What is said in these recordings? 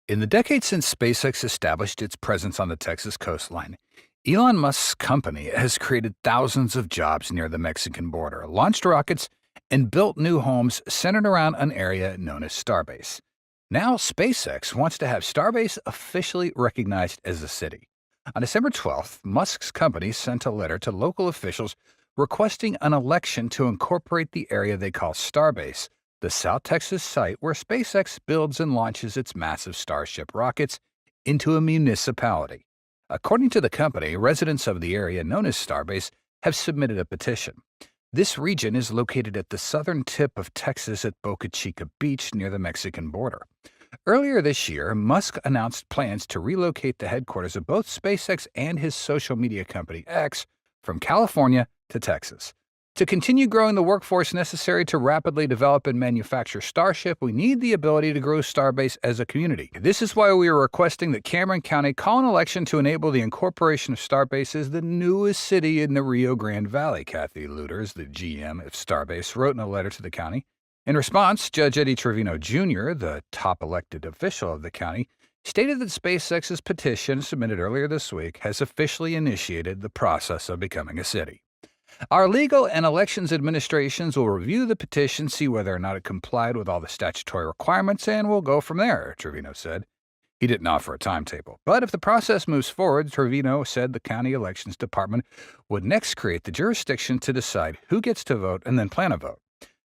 In the decades since SpaceX established its presence on the Texas coastline, Elon Musk's company has created thousands of jobs near the Mexican border, launched rockets, and built new homes centered around an area known as Starbase. Now, SpaceX wants to have Starbase officially recognized as a city. On December 12th, Musk's company sent a letter to local officials requesting an election to incorporate the area they call Starbase, the South Texas site where SpaceX builds and launches its massive Starship rockets, into a municipality. According to the company, residents of the area known as Starbase have submitted a petition. This region is located at the southern tip of Texas at Boca Chica Beach near the Mexican border. Earlier this year, Musk announced plans to relocate the headquarters of both SpaceX and his social media company X from California to Texas. To continue growing the workforce necessary to rapidly develop and manufacture Starship, we need the ability to grow Starbase as a community. This is why we are requesting that Cameron County call an election to enable the incorporation of Starbase as the newest city in the Rio Grande Valley, Kathy Luters, the GM of Starbase, wrote in a letter to the county. In response, Judge Eddie Trevino Jr., the top elected official of the county, stated that SpaceX's petition, submitted earlier this week, has officially initiated the process of becoming a city. Our legal and elections administrations will review the petition, see whether or not it complied with all the statutory requirements, and we'll go from there, Trevino said. He didn't offer a timetable. But if the process moves forward, Trevino said the county elections department would next create the jurisdiction to decide who gets to vote and then plan a vote.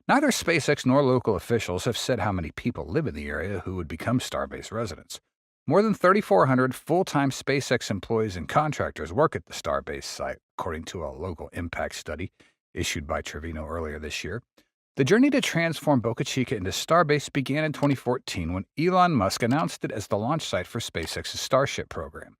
Neither SpaceX nor local officials have said how many people live in the area who would become Starbase residents. More than 3,400 full-time SpaceX employees and contractors work at the Starbase site, according to a local impact study issued by Trevino earlier this year. The journey to transform Boca Chica into Starbase began in 2014 when Elon Musk announced it as the launch site for SpaceX's Starship program.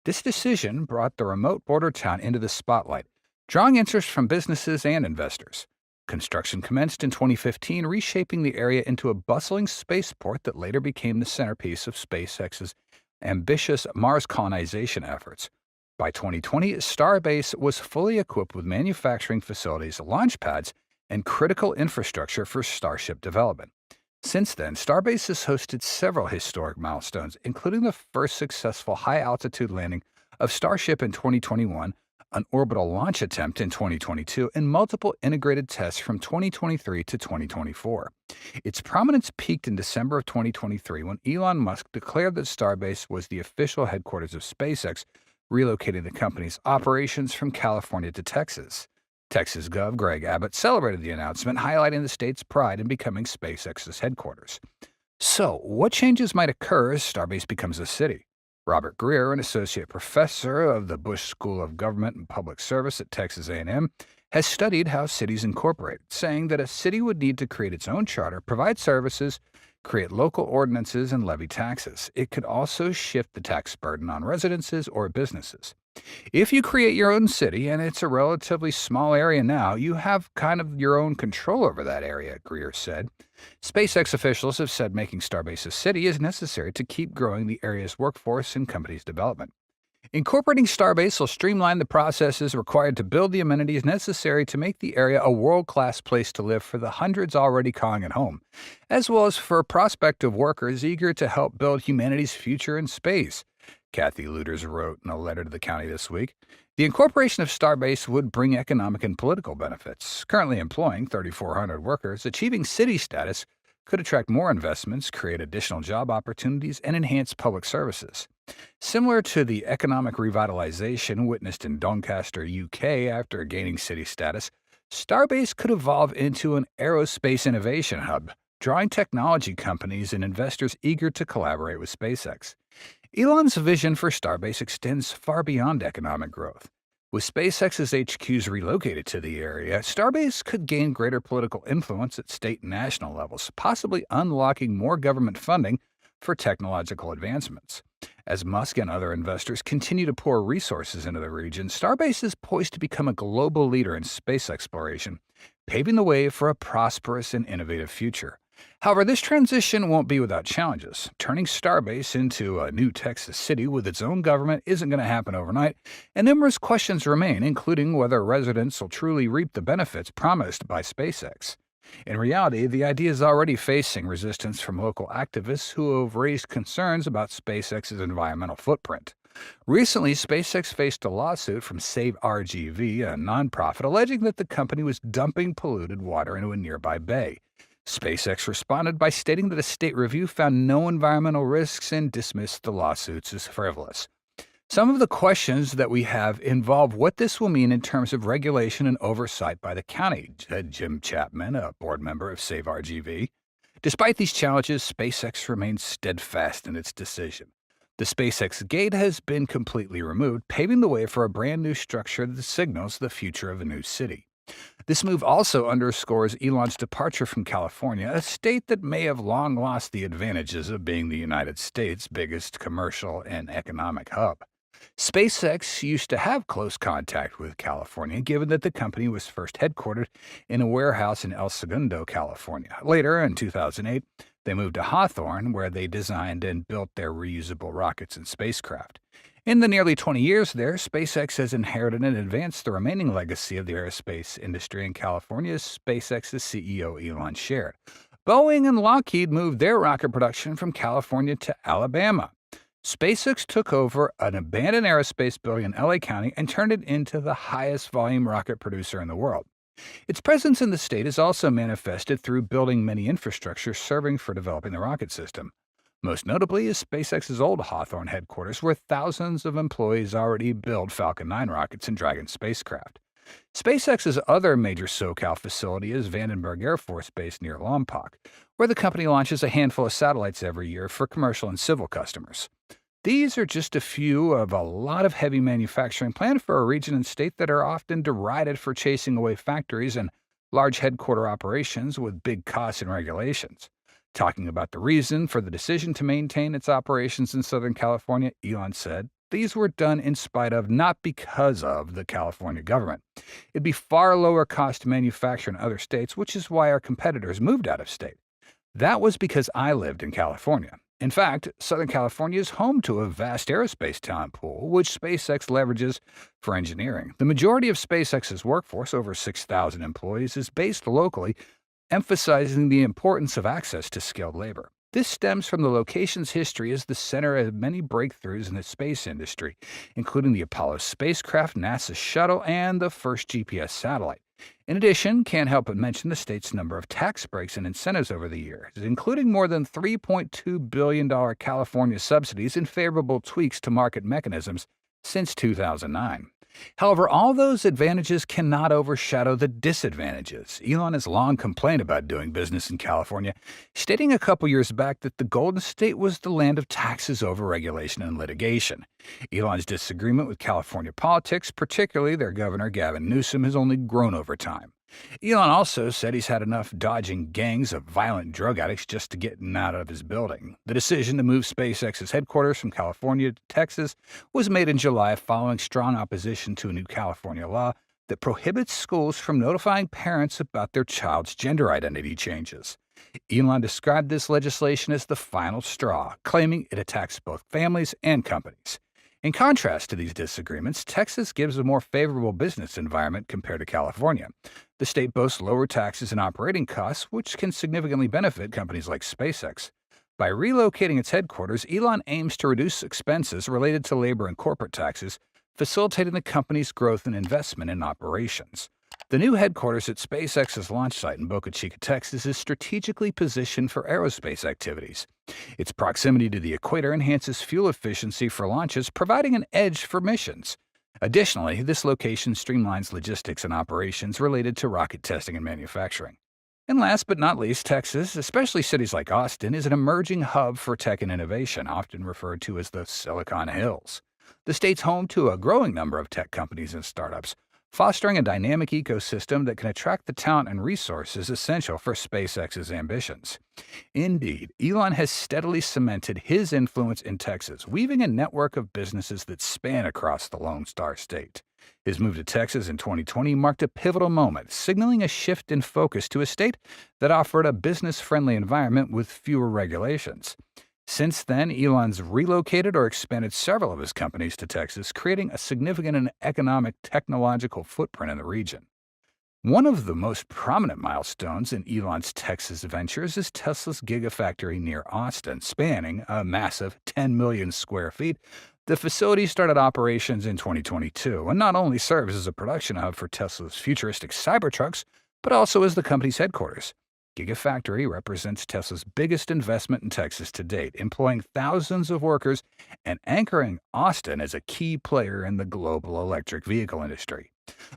This decision brought the remote border town into the spotlight, drawing interest from businesses and investors. Construction commenced in 2015, reshaping the area into a bustling spaceport that later became the centerpiece of SpaceX's ambitious Mars colonization efforts. By 2020, Starbase was fully equipped with manufacturing facilities, launch pads, and critical infrastructure for Starship development. Since then, Starbase has hosted several historic milestones, including the first successful high-altitude landing of Starship in 2021, an orbital launch attempt in 2022, and multiple integrated tests from 2023 to 2024. Its prominence peaked in December of 2023 when Elon Musk declared that Starbase was the official headquarters of SpaceX, relocating the company's operations from California to Texas. Texas Gov. Greg Abbott celebrated the announcement, highlighting the state's pride in becoming SpaceX's headquarters. So, what changes might occur as Starbase becomes a city? Robert Greer, an associate professor of the Bush School of Government and Public Service at Texas A&M, has studied how cities incorporate, saying that a city would need to create its own charter, provide services, create local ordinances, and levy taxes. It could also shift the tax burden on residences or businesses. If you create your own city, and it's a relatively small area now, you have kind of your own control over that area, Greer said. SpaceX officials have said making Starbase a city is necessary to keep growing the area's workforce and company's development. Incorporating Starbase will streamline the processes required to build the amenities necessary to make the area a world-class place to live for the hundreds already calling it home, as well as for prospective workers eager to help build humanity's future in space. Kathy Luters wrote in a letter to the county this week. The incorporation of Starbase would bring economic and political benefits. Currently employing 3,400 workers, achieving city status could attract more investments, create additional job opportunities, and enhance public services. Similar to the economic revitalization witnessed in Doncaster, UK after gaining city status, Starbase could evolve into an aerospace innovation hub, drawing technology companies and investors eager to collaborate with SpaceX. Elon's vision for Starbase extends far beyond economic growth. With SpaceX's HQs relocated to the area, Starbase could gain greater political influence at state and national levels, possibly unlocking more government funding for technological advancements. As Musk and other investors continue to pour resources into the region, Starbase is poised to become a global leader in space exploration, paving the way for a prosperous and innovative future. However, this transition won't be without challenges. Turning Starbase into a new Texas city with its own government isn't going to happen overnight, and numerous questions remain, including whether residents will truly reap the benefits promised by SpaceX. In reality, the idea is already facing resistance from local activists who have raised concerns about SpaceX's environmental footprint. Recently, SpaceX faced a lawsuit from Save RGV, a nonprofit, alleging that the company was dumping polluted water into a nearby bay. SpaceX responded by stating that a state review found no environmental risks and dismissed the lawsuits as frivolous. Some of the questions that we have involve what this will mean in terms of regulation and oversight by the county, said Jim Chapman, a board member of Save RGV. Despite these challenges, SpaceX remains steadfast in its decision. The SpaceX gate has been completely removed, paving the way for a brand new structure that signals the future of a new city. This move also underscores Elon's departure from California, a state that may have long lost the advantages of being the United States' biggest commercial and economic hub. SpaceX used to have close contact with California, given that the company was first headquartered in a warehouse in El Segundo, California. Later, in 2008, they moved to Hawthorne, where they designed and built their reusable rockets and spacecraft. In the nearly 20 years there, SpaceX has inherited and advanced the remaining legacy of the aerospace industry in California, as SpaceX's CEO Elon shared. Boeing and Lockheed moved their rocket production from California to Alabama. SpaceX took over an abandoned aerospace building in LA County and turned it into the highest volume rocket producer in the world. Its presence in the state is also manifested through building many infrastructures serving for developing the rocket system. Most notably is SpaceX's old Hawthorne headquarters, where thousands of employees already build Falcon 9 rockets and Dragon spacecraft. SpaceX's other major SoCal facility is Vandenberg Air Force Base near Lompoc, where the company launches a handful of satellites every year for commercial and civil customers. These are just a few of a lot of heavy manufacturing planned for a region and state that are often derided for chasing away factories and large headquarter operations with big costs and regulations. Talking about the reason for the decision to maintain its operations in Southern California, Elon said, "These were done in spite of, not because of, the California government. It'd be far lower cost to manufacture in other states, which is why our competitors moved out of state. That was because I lived in California. In fact, Southern California is home to a vast aerospace talent pool, which SpaceX leverages for engineering. The majority of SpaceX's workforce, over 6,000 employees, is based locally, emphasizing the importance of access to skilled labor. This stems from the location's history as the center of many breakthroughs in the space industry, including the Apollo spacecraft, NASA's shuttle, and the first GPS satellite. In addition, can't help but mention the state's number of tax breaks and incentives over the years, including more than $3.2 billion California subsidies and favorable tweaks to market mechanisms since 2009. However, all those advantages cannot overshadow the disadvantages. Elon has long complained about doing business in California, stating a couple years back that the Golden State was the land of taxes, overregulation, and litigation. Elon's disagreement with California politics, particularly their governor Gavin Newsom, has only grown over time. Elon also said he's had enough dodging gangs of violent drug addicts just to get out of his building. The decision to move SpaceX's headquarters from California to Texas was made in July following strong opposition to a new California law that prohibits schools from notifying parents about their child's gender identity changes. Elon described this legislation as the final straw, claiming it attacks both families and companies. In contrast to these disagreements, Texas gives a more favorable business environment compared to California. The state boasts lower taxes and operating costs, which can significantly benefit companies like SpaceX. By relocating its headquarters, Elon aims to reduce expenses related to labor and corporate taxes, facilitating the company's growth and investment in operations. The new headquarters at SpaceX's launch site in Boca Chica, Texas, is strategically positioned for aerospace activities. Its proximity to the equator enhances fuel efficiency for launches, providing an edge for missions. Additionally, this location streamlines logistics and operations related to rocket testing and manufacturing. And last but not least, Texas, especially cities like Austin, is an emerging hub for tech and innovation, often referred to as the Silicon Hills. The state's home to a growing number of tech companies and startups, fostering a dynamic ecosystem that can attract the talent and resources essential for SpaceX's ambitions. Indeed, Elon has steadily cemented his influence in Texas, weaving a network of businesses that span across the Lone Star State. His move to Texas in 2020 marked a pivotal moment, signaling a shift in focus to a state that offered a business-friendly environment with fewer regulations. Since then, Elon's relocated or expanded several of his companies to Texas, creating a significant and economic technological footprint in the region. One of the most prominent milestones in Elon's Texas ventures is Tesla's Gigafactory near Austin, spanning a massive 10 million square feet. The facility started operations in 2022 and not only serves as a production hub for Tesla's futuristic Cybertrucks, but also as the company's headquarters. Gigafactory represents Tesla's biggest investment in Texas to date, employing thousands of workers and anchoring Austin as a key player in the global electric vehicle industry.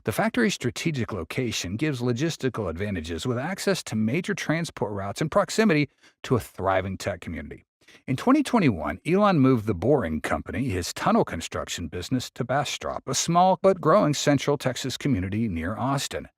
The factory's strategic location gives logistical advantages with access to major transport routes and proximity to a thriving tech community. In 2021, Elon moved the Boring Company, his tunnel construction business, to Bastrop, a small but growing central Texas community near Austin.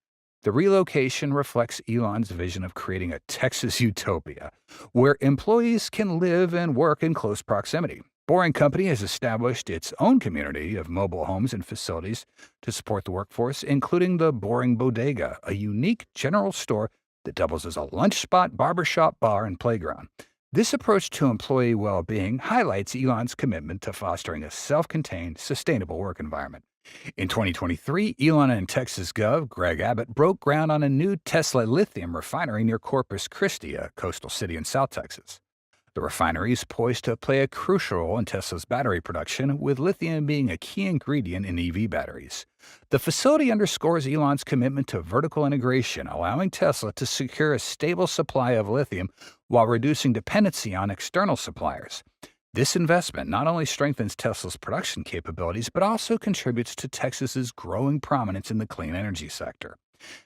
The relocation reflects Elon's vision of creating a Texas utopia, where employees can live and work in close proximity. Boring Company has established its own community of mobile homes and facilities to support the workforce, including the Boring Bodega, a unique general store that doubles as a lunch spot, barbershop, bar, and playground. This approach to employee well-being highlights Elon's commitment to fostering a self-contained, sustainable work environment. In 2023, Elon and Texas Gov. Greg Abbott broke ground on a new Tesla lithium refinery near Corpus Christi, a coastal city in South Texas. The refinery is poised to play a crucial role in Tesla's battery production, with lithium being a key ingredient in EV batteries. The facility underscores Elon's commitment to vertical integration, allowing Tesla to secure a stable supply of lithium while reducing dependency on external suppliers. This investment not only strengthens Tesla's production capabilities, but also contributes to Texas's growing prominence in the clean energy sector.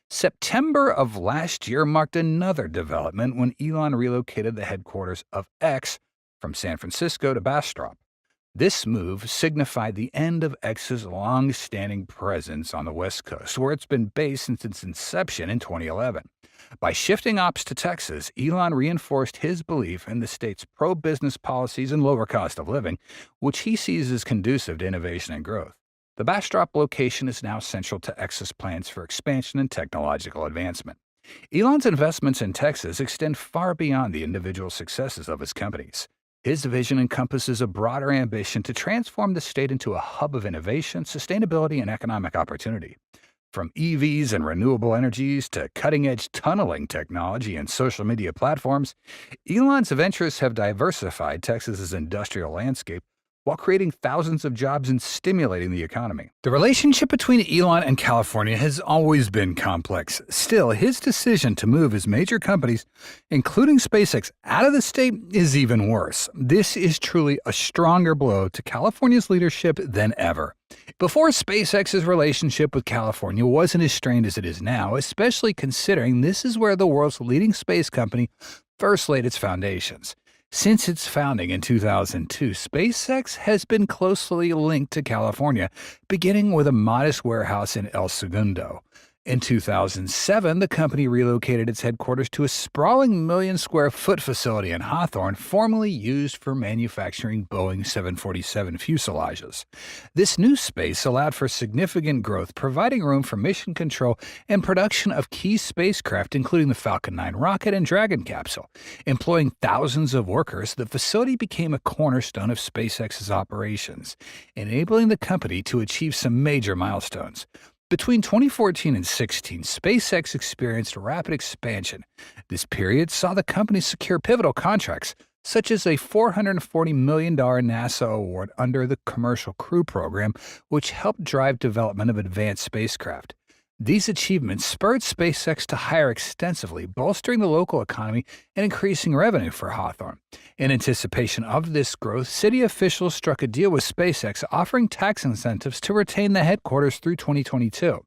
September of last year marked another development when Elon relocated the headquarters of X from San Francisco to Bastrop. This move signified the end of X's long-standing presence on the West Coast, where it's been based since its inception in 2011. By shifting ops to Texas, Elon reinforced his belief in the state's pro-business policies and lower cost of living, which he sees as conducive to innovation and growth. The Bastrop location is now central to X's plans for expansion and technological advancement. Elon's investments in Texas extend far beyond the individual successes of his companies. His vision encompasses a broader ambition to transform the state into a hub of innovation, sustainability, and economic opportunity. From EVs and renewable energies to cutting-edge tunneling technology and social media platforms, Elon's ventures have diversified Texas's industrial landscape while creating thousands of jobs and stimulating the economy. The relationship between Elon and California has always been complex. Still, his decision to move his major companies, including SpaceX, out of the state is even worse. This is truly a stronger blow to California's leadership than ever. Before, SpaceX's relationship with California wasn't as strained as it is now, especially considering this is where the world's leading space company first laid its foundations. Since its founding in 2002, SpaceX has been closely linked to California, beginning with a modest warehouse in El Segundo. In 2007, the company relocated its headquarters to a sprawling million-square-foot facility in Hawthorne, formerly used for manufacturing Boeing 747 fuselages. This new space allowed for significant growth, providing room for mission control and production of key spacecraft, including the Falcon 9 rocket and Dragon capsule. Employing thousands of workers, the facility became a cornerstone of SpaceX's operations, enabling the company to achieve some major milestones. Between 2014 and 2016, SpaceX experienced rapid expansion. This period saw the company secure pivotal contracts, such as a $440 million NASA award under the Commercial Crew Program, which helped drive development of advanced spacecraft. These achievements spurred SpaceX to hire extensively, bolstering the local economy and increasing revenue for Hawthorne. In anticipation of this growth, city officials struck a deal with SpaceX, offering tax incentives to retain the headquarters through 2022.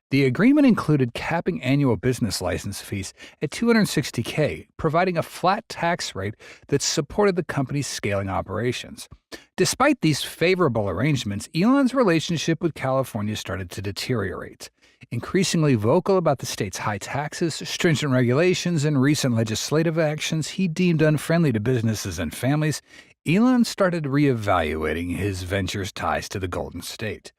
The agreement included capping annual business license fees at $260K, providing a flat tax rate that supported the company's scaling operations. Despite these favorable arrangements, Elon's relationship with California started to deteriorate. Increasingly vocal about the state's high taxes, stringent regulations, and recent legislative actions he deemed unfriendly to businesses and families, Elon started reevaluating his venture's ties to the Golden State.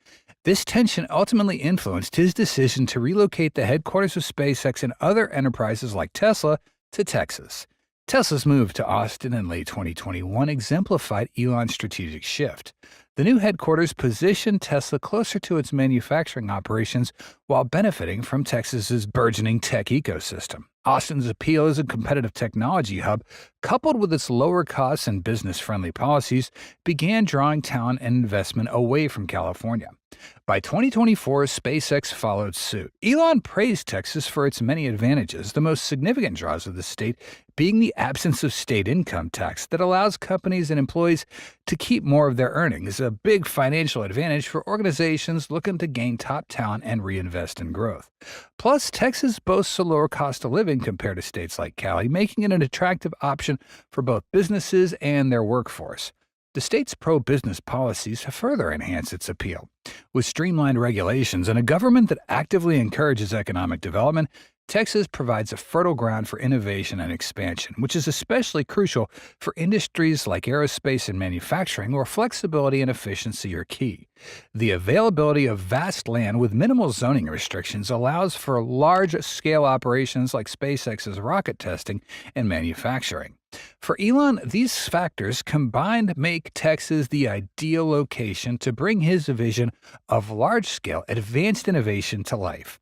This tension ultimately influenced his decision to relocate the headquarters of SpaceX and other enterprises like Tesla to Texas. Tesla's move to Austin in late 2021 exemplified Elon's strategic shift. The new headquarters positioned Tesla closer to its manufacturing operations while benefiting from Texas's burgeoning tech ecosystem. Austin's appeal as a competitive technology hub, coupled with its lower costs and business friendly policies, began drawing talent and investment away from California. By 2024, SpaceX followed suit. Elon praised Texas for its many advantages, the most significant draws of the state being the absence of state income tax that allows companies and employees to keep more of their earnings, a big financial advantage for organizations looking to gain top talent and reinvest in growth. Plus, Texas boasts a lower cost of living compared to states like Cali, making it an attractive option for both businesses and their workforce. The state's pro-business policies have further enhanced its appeal. With streamlined regulations and a government that actively encourages economic development, Texas provides a fertile ground for innovation and expansion, which is especially crucial for industries like aerospace and manufacturing, where flexibility and efficiency are key. The availability of vast land with minimal zoning restrictions allows for large-scale operations like SpaceX's rocket testing and manufacturing. For Elon, these factors combined make Texas the ideal location to bring his vision of large-scale advanced innovation to life.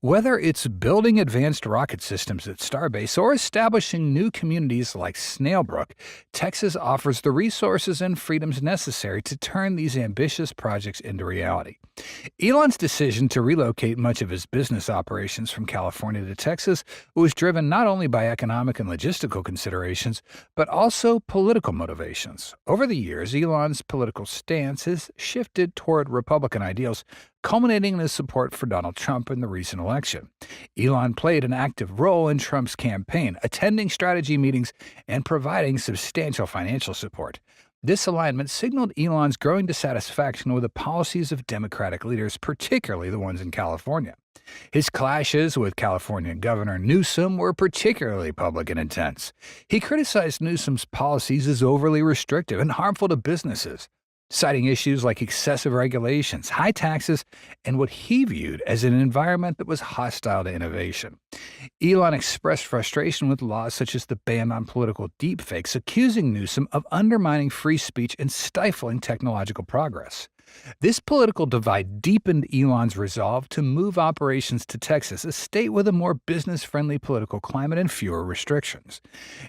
Whether it's building advanced rocket systems at Starbase or establishing new communities like Snailbrook, Texas offers the resources and freedoms necessary to turn these ambitious projects into reality. Elon's decision to relocate much of his business operations from California to Texas was driven not only by economic and logistical considerations, but also political motivations. Over the years, Elon's political stance has shifted toward Republican ideals, culminating in his support for Donald Trump in the recent election. Elon played an active role in Trump's campaign, attending strategy meetings and providing substantial financial support. This alignment signaled Elon's growing dissatisfaction with the policies of Democratic leaders, particularly the ones in California. His clashes with California Governor Newsom were particularly public and intense. He criticized Newsom's policies as overly restrictive and harmful to businesses, citing issues like excessive regulations, high taxes, and what he viewed as an environment that was hostile to innovation. Elon expressed frustration with laws such as the ban on political deepfakes, accusing Newsom of undermining free speech and stifling technological progress. This political divide deepened Elon's resolve to move operations to Texas, a state with a more business-friendly political climate and fewer restrictions.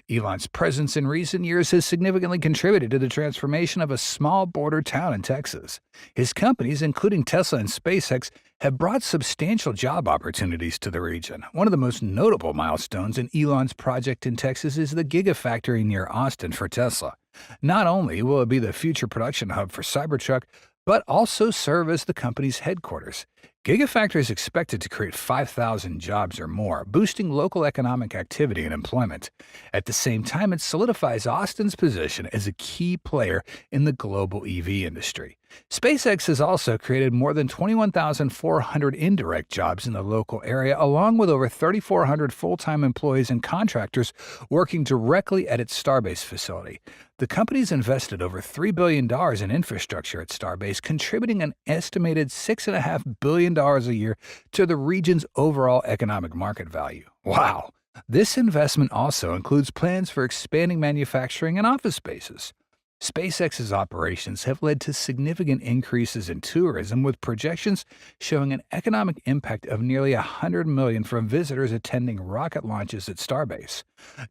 Elon's presence in recent years has significantly contributed to the transformation of a small border town in Texas. His companies, including Tesla and SpaceX, have brought substantial job opportunities to the region. One of the most notable milestones in Elon's project in Texas is the Gigafactory near Austin for Tesla. Not only will it be the future production hub for Cybertruck, but also serve as the company's headquarters. Gigafactory is expected to create 5,000 jobs or more, boosting local economic activity and employment. At the same time, it solidifies Austin's position as a key player in the global EV industry. SpaceX has also created more than 21,400 indirect jobs in the local area, along with over 3,400 full-time employees and contractors working directly at its Starbase facility. The company's invested over $3 billion in infrastructure at Starbase, contributing an estimated $6.5 billion a year to the region's overall economic market value. Wow! This investment also includes plans for expanding manufacturing and office spaces. SpaceX's operations have led to significant increases in tourism, with projections showing an economic impact of nearly $100 million from visitors attending rocket launches at Starbase.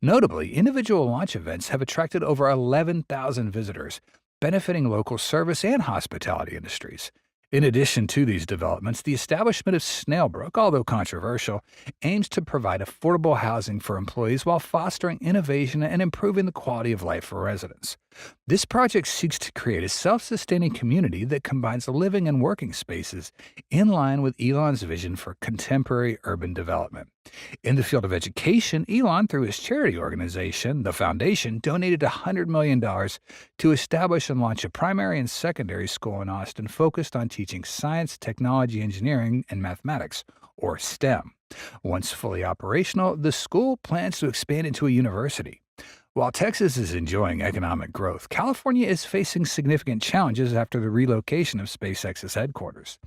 Notably, individual launch events have attracted over 11,000 visitors, benefiting local service and hospitality industries. In addition to these developments, the establishment of Snailbrook, although controversial, aims to provide affordable housing for employees while fostering innovation and improving the quality of life for residents. This project seeks to create a self-sustaining community that combines living and working spaces in line with Elon's vision for contemporary urban development. In the field of education, Elon, through his charity organization, the Foundation, donated $100 million to establish and launch a primary and secondary school in Austin focused on teaching science, technology, engineering, and mathematics, or STEM. Once fully operational, the school plans to expand into a university. While Texas is enjoying economic growth, California is facing significant challenges after the relocation of SpaceX's headquarters.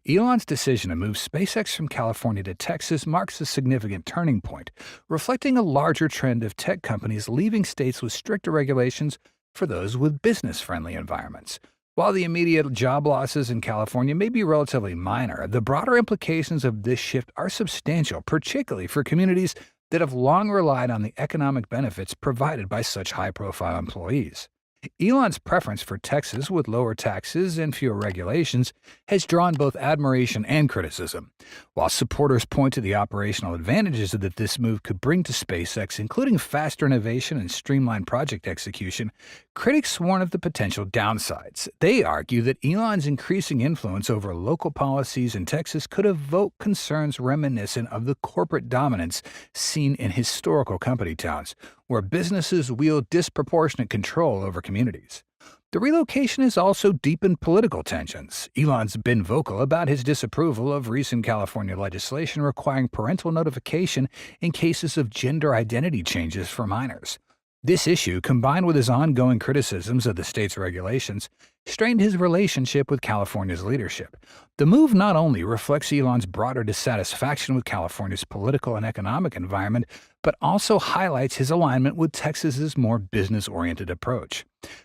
Elon's decision to move SpaceX from California to Texas marks a significant turning point, reflecting a larger trend of tech companies leaving states with stricter regulations for those with business-friendly environments. While the immediate job losses in California may be relatively minor, the broader implications of this shift are substantial, particularly for communities that have long relied on the economic benefits provided by such high profile employees. Elon's preference for Texas with lower taxes and fewer regulations has drawn both admiration and criticism. While supporters point to the operational advantages that this move could bring to SpaceX, including faster innovation and streamlined project execution, critics warn of the potential downsides. They argue that Elon's increasing influence over local policies in Texas could evoke concerns reminiscent of the corporate dominance seen in historical company towns, where businesses wield disproportionate control over communities. The relocation has also deepened political tensions. Elon's been vocal about his disapproval of recent California legislation requiring parental notification in cases of gender identity changes for minors. This issue, combined with his ongoing criticisms of the state's regulations, strained his relationship with California's leadership. The move not only reflects Elon's broader dissatisfaction with California's political and economic environment, but also highlights his alignment with Texas's more business-oriented approach.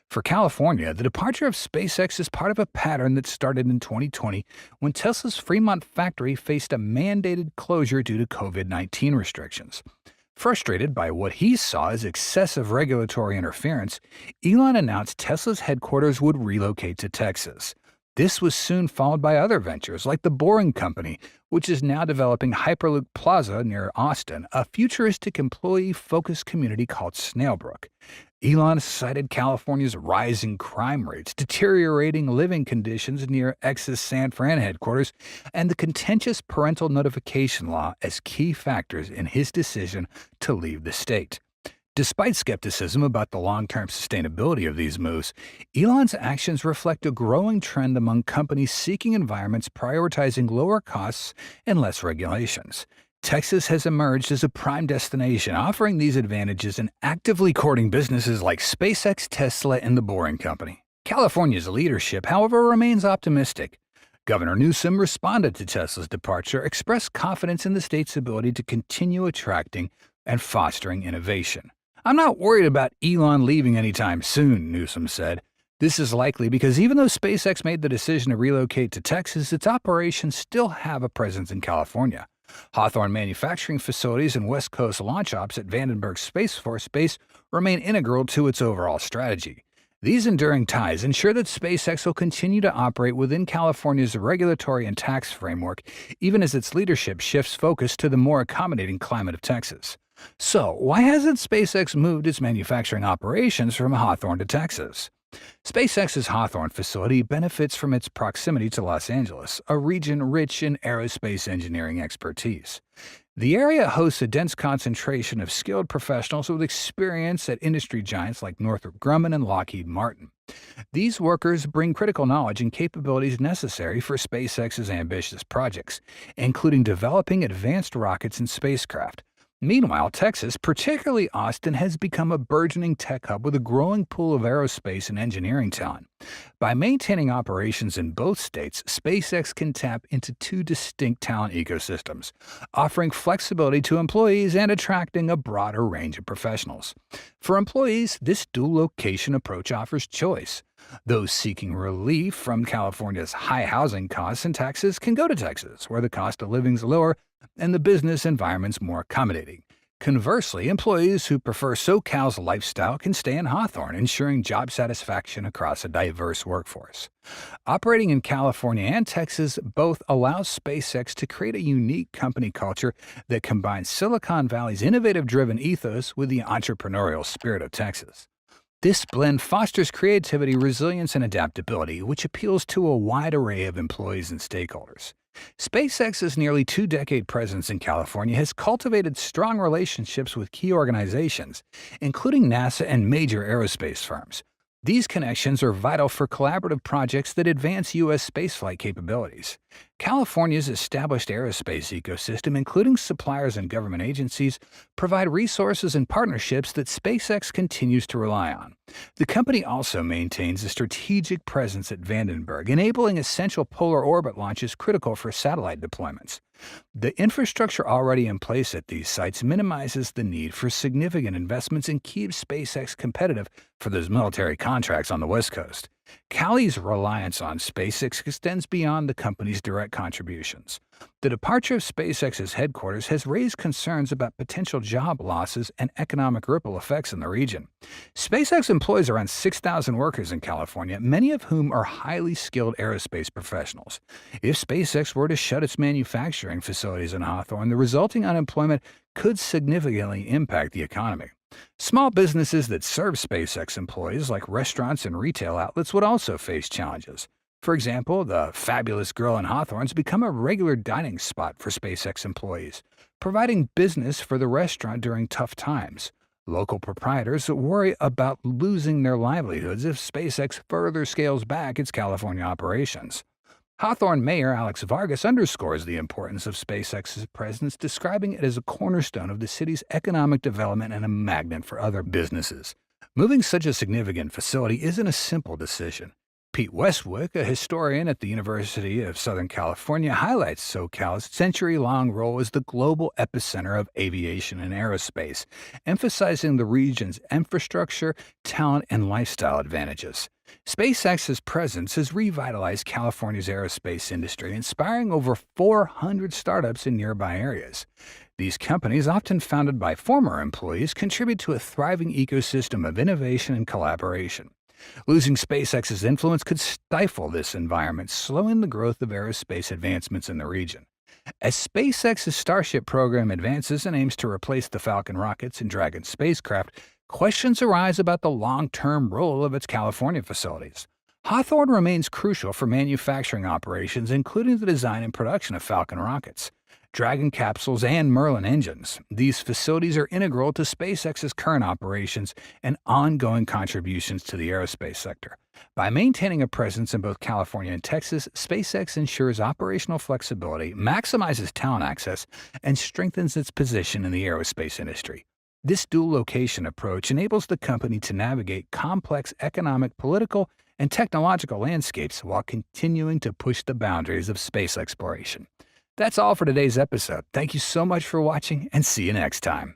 For California, the departure of SpaceX is part of a pattern that started in 2020 when Tesla's Fremont factory faced a mandated closure due to COVID-19 restrictions. Frustrated by what he saw as excessive regulatory interference, Elon announced Tesla's headquarters would relocate to Texas. This was soon followed by other ventures like the Boring Company, which is now developing Hyperloop Plaza near Austin, a futuristic employee-focused community called Snailbrook. Elon cited California's rising crime rates, deteriorating living conditions near X's San Fran headquarters, and the contentious parental notification law as key factors in his decision to leave the state. Despite skepticism about the long-term sustainability of these moves, Elon's actions reflect a growing trend among companies seeking environments prioritizing lower costs and less regulations. Texas has emerged as a prime destination, offering these advantages and actively courting businesses like SpaceX, Tesla, and the Boring Company. California's leadership, however, remains optimistic. Governor Newsom responded to Tesla's departure, expressed confidence in the state's ability to continue attracting and fostering innovation. "I'm not worried about Elon leaving anytime soon," Newsom said. "This is likely because even though SpaceX made the decision to relocate to Texas, its operations still have a presence in California. Hawthorne manufacturing facilities and West Coast launch ops at Vandenberg Space Force Base remain integral to its overall strategy. These enduring ties ensure that SpaceX will continue to operate within California's regulatory and tax framework, even as its leadership shifts focus to the more accommodating climate of Texas. So, why hasn't SpaceX moved its manufacturing operations from Hawthorne to Texas? SpaceX's Hawthorne facility benefits from its proximity to Los Angeles, a region rich in aerospace engineering expertise. The area hosts a dense concentration of skilled professionals with experience at industry giants like Northrop Grumman and Lockheed Martin. These workers bring critical knowledge and capabilities necessary for SpaceX's ambitious projects, including developing advanced rockets and spacecraft. Meanwhile, Texas, particularly Austin, has become a burgeoning tech hub with a growing pool of aerospace and engineering talent. By maintaining operations in both states, SpaceX can tap into two distinct talent ecosystems, offering flexibility to employees and attracting a broader range of professionals. For employees, this dual location approach offers choice. Those seeking relief from California's high housing costs and taxes can go to Texas, where the cost of living is lower and the business environment's more accommodating. Conversely, employees who prefer SoCal's lifestyle can stay in Hawthorne, ensuring job satisfaction across a diverse workforce. Operating in California and Texas both allows SpaceX to create a unique company culture that combines Silicon Valley's innovative-driven ethos with the entrepreneurial spirit of Texas. This blend fosters creativity, resilience, and adaptability, which appeals to a wide array of employees and stakeholders. SpaceX's nearly two-decade presence in California has cultivated strong relationships with key organizations, including NASA and major aerospace firms. These connections are vital for collaborative projects that advance U.S. spaceflight capabilities. California's established aerospace ecosystem, including suppliers and government agencies, provide resources and partnerships that SpaceX continues to rely on. The company also maintains a strategic presence at Vandenberg, enabling essential polar orbit launches critical for satellite deployments. The infrastructure already in place at these sites minimizes the need for significant investments and keeps SpaceX competitive for those military contracts on the West Coast. Cali's reliance on SpaceX extends beyond the company's direct contributions. The departure of SpaceX's headquarters has raised concerns about potential job losses and economic ripple effects in the region. SpaceX employs around 6,000 workers in California, many of whom are highly skilled aerospace professionals. If SpaceX were to shut its manufacturing facilities in Hawthorne, the resulting unemployment could significantly impact the economy. Small businesses that serve SpaceX employees, like restaurants and retail outlets, would also face challenges. For example, the Fabulous Grill in Hawthorne has become a regular dining spot for SpaceX employees, providing business for the restaurant during tough times. Local proprietors worry about losing their livelihoods if SpaceX further scales back its California operations. Hawthorne Mayor Alex Vargas underscores the importance of SpaceX's presence, describing it as a cornerstone of the city's economic development and a magnet for other businesses. Moving such a significant facility isn't a simple decision. Pete Westwick, a historian at the University of Southern California, highlights SoCal's century-long role as the global epicenter of aviation and aerospace, emphasizing the region's infrastructure, talent, and lifestyle advantages. SpaceX's presence has revitalized California's aerospace industry, inspiring over 400 startups in nearby areas. These companies, often founded by former employees, contribute to a thriving ecosystem of innovation and collaboration. Losing SpaceX's influence could stifle this environment, slowing the growth of aerospace advancements in the region. As SpaceX's Starship program advances and aims to replace the Falcon rockets and Dragon spacecraft, questions arise about the long-term role of its California facilities. Hawthorne remains crucial for manufacturing operations, including the design and production of Falcon rockets, Dragon capsules, and Merlin engines. These facilities are integral to SpaceX's current operations and ongoing contributions to the aerospace sector. By maintaining a presence in both California and Texas, SpaceX ensures operational flexibility, maximizes talent access, and strengthens its position in the aerospace industry. This dual location approach enables the company to navigate complex economic, political, and technological landscapes while continuing to push the boundaries of space exploration. That's all for today's episode. Thank you so much for watching, and see you next time.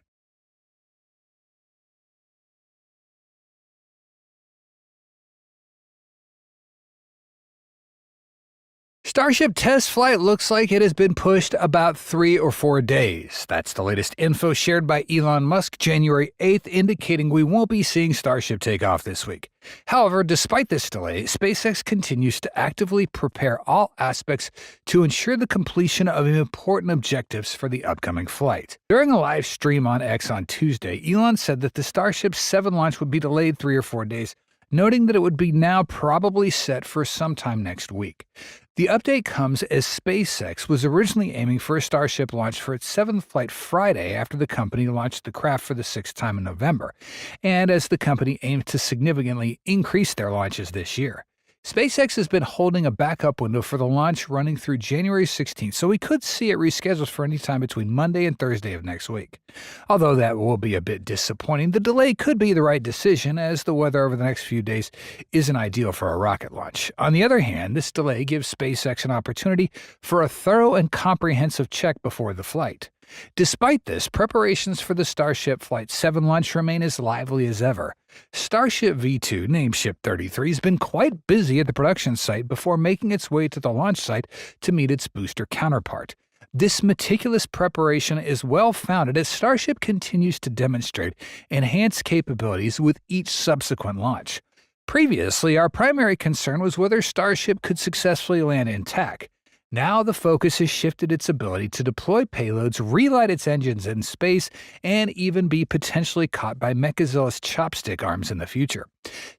Starship test flight looks like it has been pushed about 3 or 4 days. That's the latest info shared by Elon Musk January 8th, indicating we won't be seeing Starship take off this week. However, despite this delay, SpaceX continues to actively prepare all aspects to ensure the completion of important objectives for the upcoming flight. During a live stream on X on Tuesday, Elon said that the Starship 7 launch would be delayed 3 or 4 days, noting that it would be now probably set for sometime next week. The update comes as SpaceX was originally aiming for a Starship launch for its 7th flight Friday after the company launched the craft for the 6th time in November, and as the company aims to significantly increase their launches this year. SpaceX has been holding a backup window for the launch running through January 16th, so we could see it rescheduled for any time between Monday and Thursday of next week. Although that will be a bit disappointing, the delay could be the right decision, as the weather over the next few days isn't ideal for a rocket launch. On the other hand, this delay gives SpaceX an opportunity for a thorough and comprehensive check before the flight. Despite this, preparations for the Starship Flight 7 launch remain as lively as ever. Starship V2, named Ship 33, has been quite busy at the production site before making its way to the launch site to meet its booster counterpart. This meticulous preparation is well-founded as Starship continues to demonstrate enhanced capabilities with each subsequent launch. Previously, our primary concern was whether Starship could successfully land intact. Now the focus has shifted its ability to deploy payloads, relight its engines in space, and even be potentially caught by Mechazilla's chopstick arms in the future.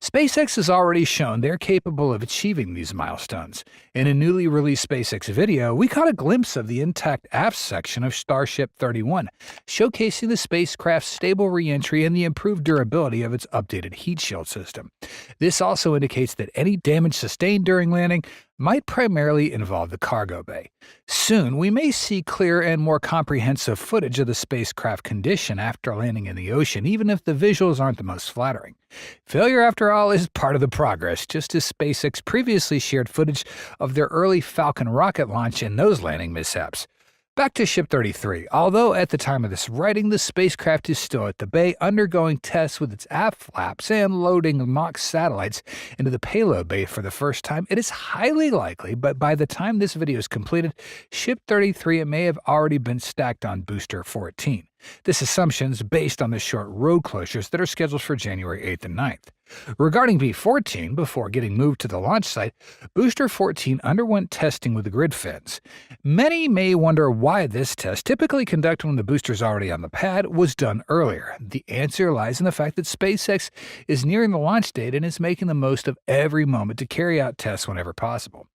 SpaceX has already shown they're capable of achieving these milestones. In a newly released SpaceX video, we caught a glimpse of the intact aft section of Starship 31, showcasing the spacecraft's stable re-entry and the improved durability of its updated heat shield system. This also indicates that any damage sustained during landing might primarily involve the cargo bay. Soon, we may see clearer and more comprehensive footage of the spacecraft condition after landing in the ocean, even if the visuals aren't the most flattering. Failure, after all, is part of the progress, just as SpaceX previously shared footage of their early Falcon rocket launch and those landing mishaps. Back to Ship 33. Although at the time of this writing, the spacecraft is still at the bay undergoing tests with its aft flaps and loading mock satellites into the payload bay for the first time, it is highly likely, but by the time this video is completed, Ship 33 may have already been stacked on Booster 14. This assumption is based on the short road closures that are scheduled for January 8th and 9th. Regarding B-14, before getting moved to the launch site, Booster 14 underwent testing with the grid fins. Many may wonder why this test, typically conducted when the booster is already on the pad, was done earlier. The answer lies in the fact that SpaceX is nearing the launch date and is making the most of every moment to carry out tests whenever possible.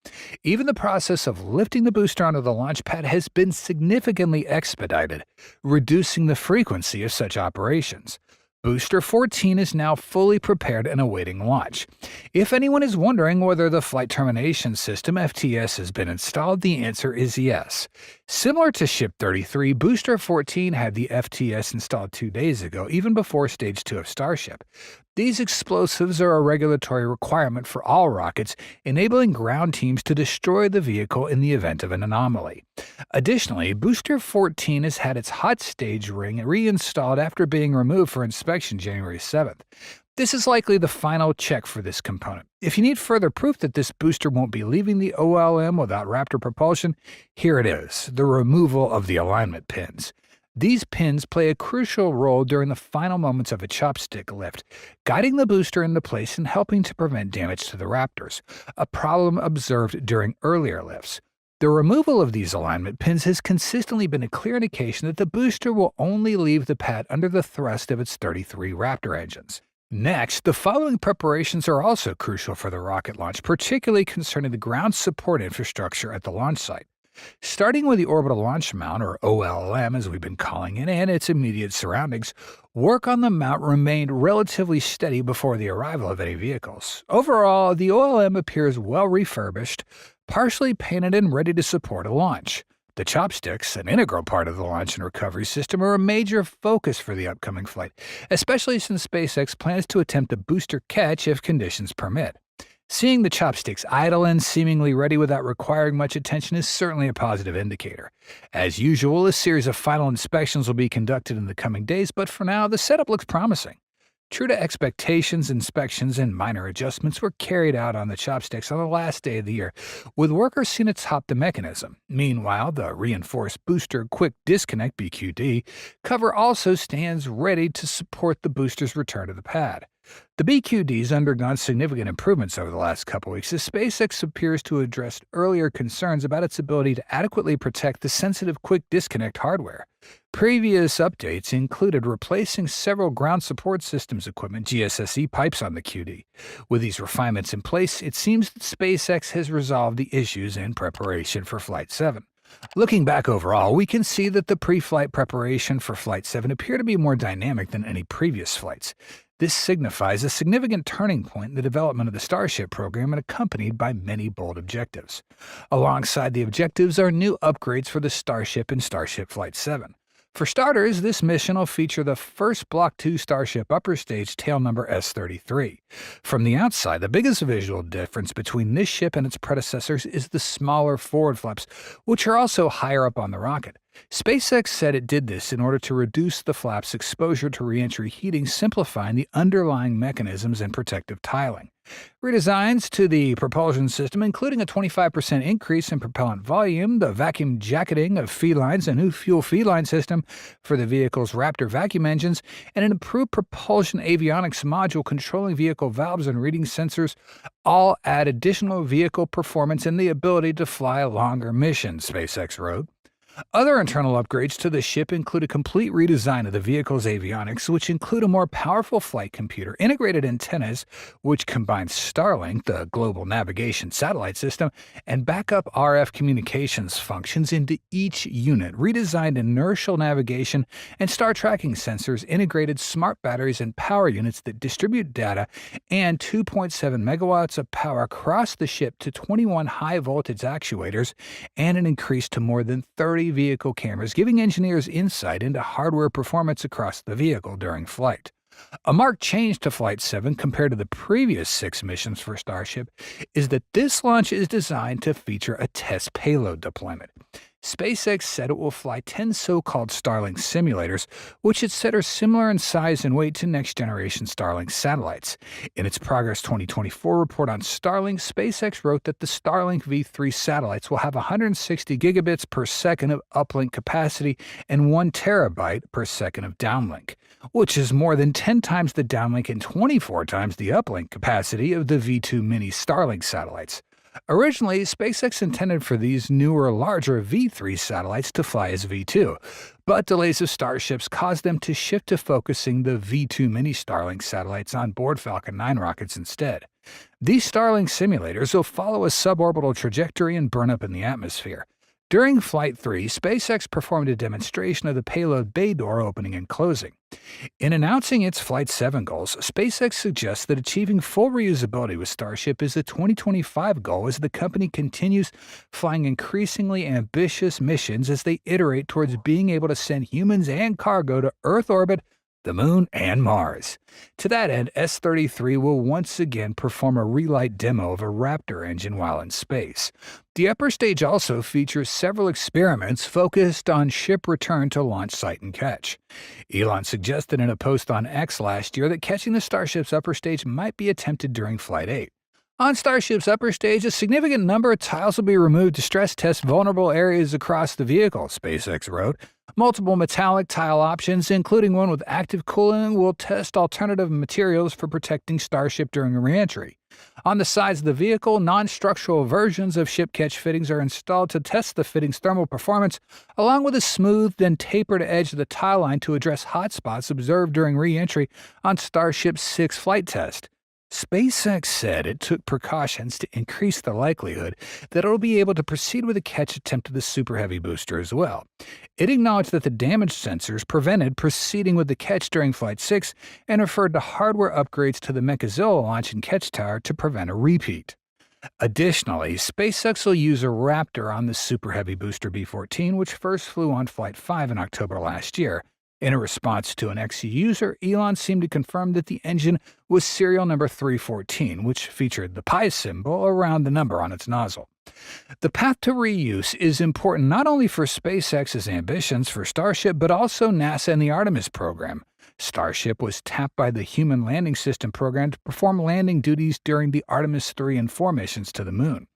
Even the process of lifting the booster onto the launch pad has been significantly expedited, reducing the frequency of such operations. Booster 14 is now fully prepared and awaiting launch. If anyone is wondering whether the Flight Termination System (FTS) has been installed, the answer is yes. Similar to Ship 33, Booster 14 had the FTS installed 2 days ago, even before Stage 2 of Starship. These explosives are a regulatory requirement for all rockets, enabling ground teams to destroy the vehicle in the event of an anomaly. Additionally, Booster 14 has had its hot stage ring reinstalled after being removed for inspection January 7th. This is likely the final check for this component. If you need further proof that this booster won't be leaving the OLM without Raptor propulsion, here it is, the removal of the alignment pins. These pins play a crucial role during the final moments of a chopstick lift, guiding the booster into place and helping to prevent damage to the Raptors, a problem observed during earlier lifts. The removal of these alignment pins has consistently been a clear indication that the booster will only leave the pad under the thrust of its 33 Raptor engines. Next, the following preparations are also crucial for the rocket launch, particularly concerning the ground support infrastructure at the launch site. Starting with the Orbital Launch Mount, or OLM as we've been calling it, and its immediate surroundings, work on the mount remained relatively steady before the arrival of any vehicles. Overall, the OLM appears well refurbished, partially painted and ready to support a launch. The chopsticks, an integral part of the launch and recovery system, are a major focus for the upcoming flight, especially since SpaceX plans to attempt a booster catch if conditions permit. Seeing the chopsticks idle and seemingly ready without requiring much attention is certainly a positive indicator. As usual, a series of final inspections will be conducted in the coming days, but for now, the setup looks promising. True to expectations, inspections and minor adjustments were carried out on the chopsticks on the last day of the year, with workers seen atop the mechanism. Meanwhile, the reinforced booster quick disconnect (BQD) cover also stands ready to support the booster's return to the pad. The BQD's undergone significant improvements over the last couple weeks as SpaceX appears to address earlier concerns about its ability to adequately protect the sensitive quick disconnect hardware. Previous updates included replacing several ground support systems equipment GSSE pipes on the QD. With these refinements in place, it seems that SpaceX has resolved the issues in preparation for Flight 7. Looking back overall, we can see that the pre-flight preparation for Flight 7 appear to be more dynamic than any previous flights. This signifies a significant turning point in the development of the Starship program and accompanied by many bold objectives. Alongside the objectives are new upgrades for the Starship and Starship Flight 7. For starters, this mission will feature the first Block 2 Starship upper stage tail number S-33. From the outside, the biggest visual difference between this ship and its predecessors is the smaller forward flaps, which are also higher up on the rocket. SpaceX said it did this in order to reduce the flap's exposure to reentry heating, simplifying the underlying mechanisms and protective tiling. Redesigns to the propulsion system, including a 25% increase in propellant volume, the vacuum jacketing of feed lines, a new fuel feed line system for the vehicle's Raptor vacuum engines, and an improved propulsion avionics module controlling vehicle valves and reading sensors, all add additional vehicle performance and the ability to fly longer missions, SpaceX wrote. Other internal upgrades to the ship include a complete redesign of the vehicle's avionics, which include a more powerful flight computer, integrated antennas, which combines Starlink, the global navigation satellite system, and backup RF communications functions into each unit, redesigned inertial navigation and star tracking sensors, integrated smart batteries and power units that distribute data, and 2.7 megawatts of power across the ship to 21 high-voltage actuators, and an increase to more than 30 vehicle cameras, giving engineers insight into hardware performance across the vehicle during flight. A marked change to Flight 7 compared to the previous 6 missions for Starship is that this launch is designed to feature a test payload deployment. SpaceX said it will fly 10 so-called Starlink simulators, which it said are similar in size and weight to next-generation Starlink satellites. In its Progress 2024 report on Starlink, SpaceX wrote that the Starlink V3 satellites will have 160 gigabits per second of uplink capacity and 1 terabyte per second of downlink, which is more than 10 times the downlink and 24 times the uplink capacity of the V2 mini Starlink satellites. Originally, SpaceX intended for these newer, larger V3 satellites to fly as V2, but delays of Starships caused them to shift to focusing the V2 mini Starlink satellites on board Falcon 9 rockets instead. These Starlink simulators will follow a suborbital trajectory and burn up in the atmosphere. During Flight 3, SpaceX performed a demonstration of the payload bay door opening and closing. In announcing its Flight 7 goals, SpaceX suggests that achieving full reusability with Starship is a 2025 goal as the company continues flying increasingly ambitious missions as they iterate towards being able to send humans and cargo to Earth orbit, the Moon, and Mars. To that end, S-33 will once again perform a relight demo of a Raptor engine while in space. The upper stage also features several experiments focused on ship return to launch site and catch. Elon suggested in a post on X last year that catching the Starship's upper stage might be attempted during Flight 8. On Starship's upper stage, a significant number of tiles will be removed to stress test vulnerable areas across the vehicle, SpaceX wrote. Multiple metallic tile options, including one with active cooling, will test alternative materials for protecting Starship during re-entry. On the sides of the vehicle, non-structural versions of ship catch fittings are installed to test the fitting's thermal performance, along with a smoothed and tapered edge of the tile line to address hotspots observed during re-entry on Starship's 6th flight test. SpaceX said it took precautions to increase the likelihood that it will be able to proceed with a catch attempt of the Super Heavy booster as well. It acknowledged that the damaged sensors prevented proceeding with the catch during Flight 6 and referred to hardware upgrades to the Mechazilla launch and catch tower to prevent a repeat. Additionally, SpaceX will use a Raptor on the Super Heavy booster B-14, which first flew on Flight 5 in October last year. In a response to an X user, Elon seemed to confirm that the engine was serial number 314, which featured the pi symbol around the number on its nozzle. The path to reuse is important not only for SpaceX's ambitions for Starship, but also NASA and the Artemis program. Starship was tapped by the Human Landing System program to perform landing duties during the Artemis 3 and 4 missions to the Moon.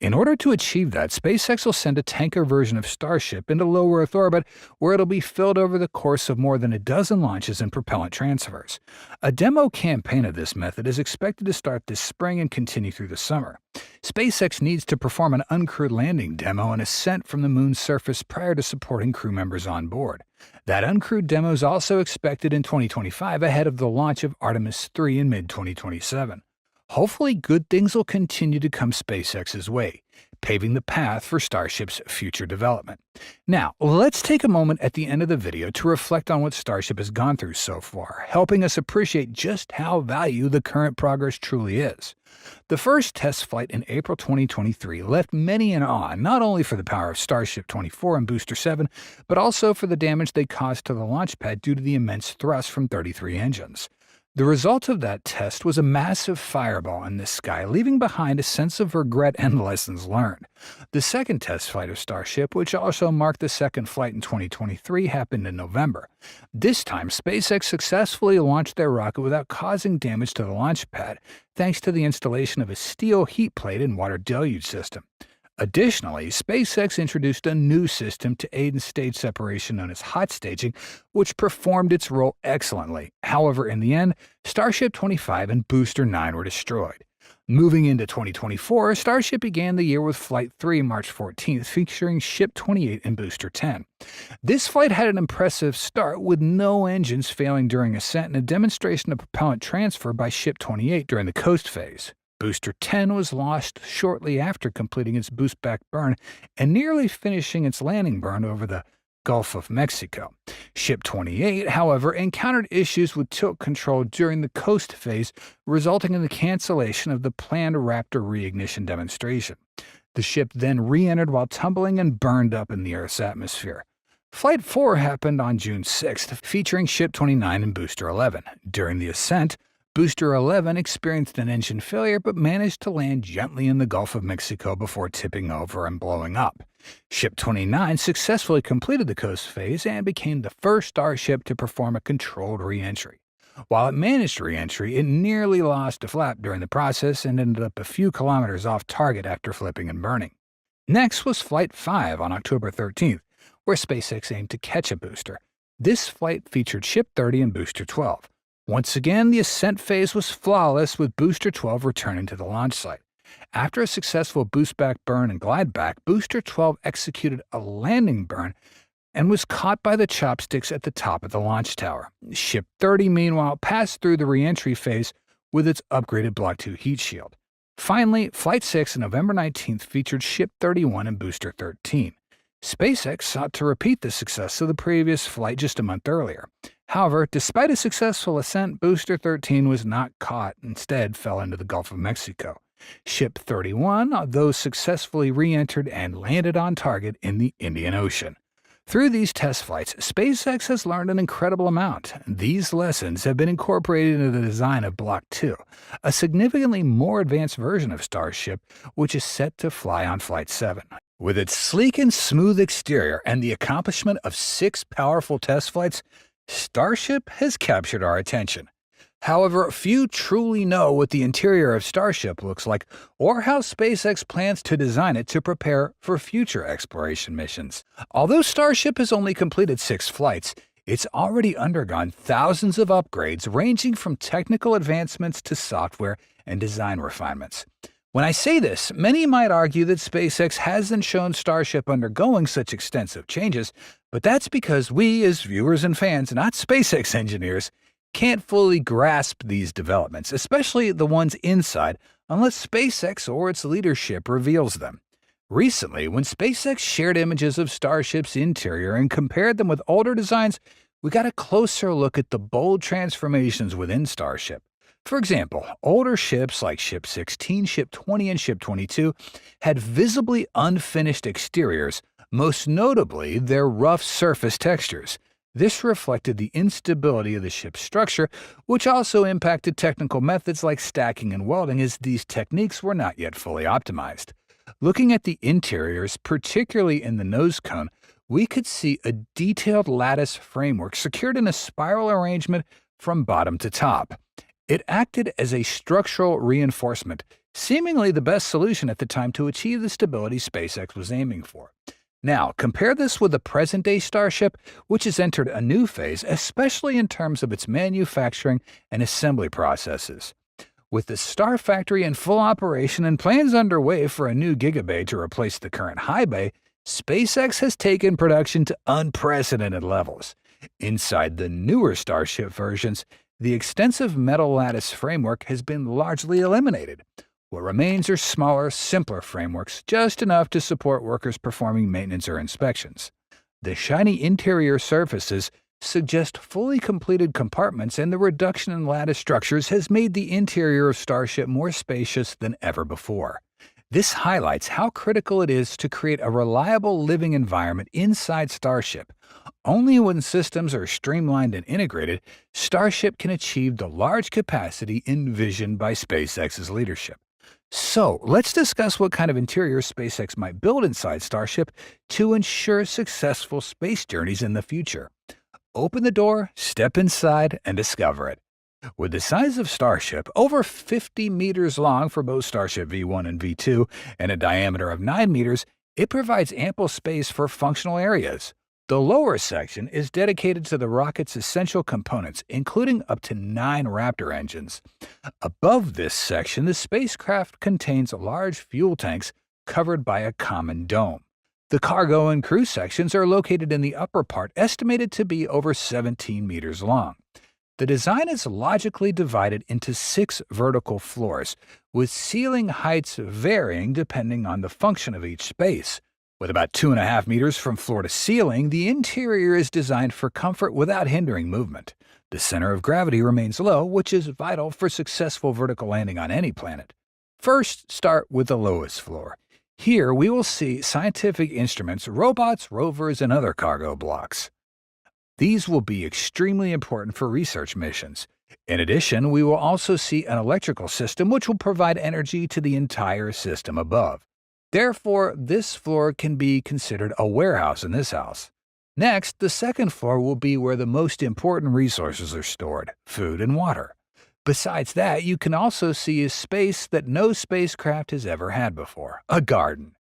In order to achieve that, SpaceX will send a tanker version of Starship into low Earth orbit, where it'll be filled over the course of more than a dozen launches and propellant transfers. A demo campaign of this method is expected to start this spring and continue through the summer. SpaceX needs to perform an uncrewed landing demo and ascent from the Moon's surface prior to supporting crew members on board. That uncrewed demo is also expected in 2025 ahead of the launch of Artemis 3 in mid-2027. Hopefully, good things will continue to come SpaceX's way, paving the path for Starship's future development. Now, let's take a moment at the end of the video to reflect on what Starship has gone through so far, helping us appreciate just how valuable the current progress truly is. The first test flight in April 2023 left many in awe, not only for the power of Starship 24 and Booster 7, but also for the damage they caused to the launch pad due to the immense thrust from 33 engines. The result of that test was a massive fireball in the sky, leaving behind a sense of regret and lessons learned. The second test flight of Starship, which also marked the second flight in 2023, happened in November. This time, SpaceX successfully launched their rocket without causing damage to the launch pad, thanks to the installation of a steel heat plate and water deluge system. Additionally, SpaceX introduced a new system to aid in stage separation known as hot staging, which performed its role excellently. However, in the end, Starship 25 and Booster 9 were destroyed. Moving into 2024, Starship began the year with Flight 3 March 14th, featuring Ship 28 and Booster 10. This flight had an impressive start with no engines failing during ascent and a demonstration of propellant transfer by Ship 28 during the coast phase. Booster 10 was lost shortly after completing its boost-back burn and nearly finishing its landing burn over the Gulf of Mexico. Ship 28, however, encountered issues with tilt control during the coast phase, resulting in the cancellation of the planned Raptor reignition demonstration. The ship then re-entered while tumbling and burned up in the Earth's atmosphere. Flight 4 happened on June 6th, featuring Ship 29 and Booster 11. During the ascent, Booster 11 experienced an engine failure but managed to land gently in the Gulf of Mexico before tipping over and blowing up. Ship 29 successfully completed the coast phase and became the first Starship to perform a controlled re-entry. While it managed re-entry, it nearly lost a flap during the process and ended up a few kilometers off target after flipping and burning. Next was Flight 5 on October 13th, where SpaceX aimed to catch a booster. This flight featured Ship 30 and Booster 12. Once again, the ascent phase was flawless, with Booster 12 returning to the launch site. After a successful boost back burn and glide back, Booster 12 executed a landing burn and was caught by the chopsticks at the top of the launch tower. Ship 30, meanwhile, passed through the re-entry phase with its upgraded Block 2 heat shield. Finally, Flight 6 on November 19th featured Ship 31 and Booster 13. SpaceX sought to repeat the success of the previous flight just a month earlier. However, despite a successful ascent, Booster 13 was not caught, instead fell into the Gulf of Mexico. Ship 31, though, successfully re-entered and landed on target in the Indian Ocean. Through these test flights, SpaceX has learned an incredible amount. These lessons have been incorporated into the design of Block 2, a significantly more advanced version of Starship, which is set to fly on Flight 7. With its sleek and smooth exterior and the accomplishment of 6 powerful test flights, Starship has captured our attention. However, few truly know what the interior of Starship looks like or how SpaceX plans to design it to prepare for future exploration missions. Although Starship has only completed 6 flights, it's already undergone thousands of upgrades ranging from technical advancements to software and design refinements. When I say this, many might argue that SpaceX hasn't shown Starship undergoing such extensive changes, but that's because we, as viewers and fans, not SpaceX engineers, can't fully grasp these developments, especially the ones inside, unless SpaceX or its leadership reveals them. Recently, when SpaceX shared images of Starship's interior and compared them with older designs, we got a closer look at the bold transformations within Starship. For example, older ships like Ship 16, Ship 20, and Ship 22 had visibly unfinished exteriors, most notably their rough surface textures. This reflected the instability of the ship's structure, which also impacted technical methods like stacking and welding, as these techniques were not yet fully optimized. Looking at the interiors, particularly in the nose cone, we could see a detailed lattice framework secured in a spiral arrangement from bottom to top. It acted as a structural reinforcement, seemingly the best solution at the time to achieve the stability SpaceX was aiming for. Now, compare this with the present-day Starship, which has entered a new phase, especially in terms of its manufacturing and assembly processes. With the Star Factory in full operation and plans underway for a new Gigabay to replace the current High Bay, SpaceX has taken production to unprecedented levels. Inside the newer Starship versions, the extensive metal lattice framework has been largely eliminated. What remains are smaller, simpler frameworks, just enough to support workers performing maintenance or inspections. The shiny interior surfaces suggest fully completed compartments, and the reduction in lattice structures has made the interior of Starship more spacious than ever before. This highlights how critical it is to create a reliable living environment inside Starship. Only when systems are streamlined and integrated, Starship can achieve the large capacity envisioned by SpaceX's leadership. So, let's discuss what kind of interior SpaceX might build inside Starship to ensure successful space journeys in the future. Open the door, step inside, and discover it. With the size of Starship, over 50 meters long for both Starship V1 and V2, and a diameter of 9 meters, it provides ample space for functional areas. The lower section is dedicated to the rocket's essential components, including up to 9 Raptor engines. Above this section, the spacecraft contains large fuel tanks covered by a common dome. The cargo and crew sections are located in the upper part, estimated to be over 17 meters long. The design is logically divided into 6 vertical floors, with ceiling heights varying depending on the function of each space. With about 2.5 meters from floor to ceiling, the interior is designed for comfort without hindering movement. The center of gravity remains low, which is vital for successful vertical landing on any planet. First, start with the lowest floor. Here, we will see scientific instruments, robots, rovers, and other cargo blocks. These will be extremely important for research missions. In addition, we will also see an electrical system which will provide energy to the entire system above. Therefore, this floor can be considered a warehouse in this house. Next, the second floor will be where the most important resources are stored: food and water. Besides that, you can also see a space that no spacecraft has ever had before: a garden.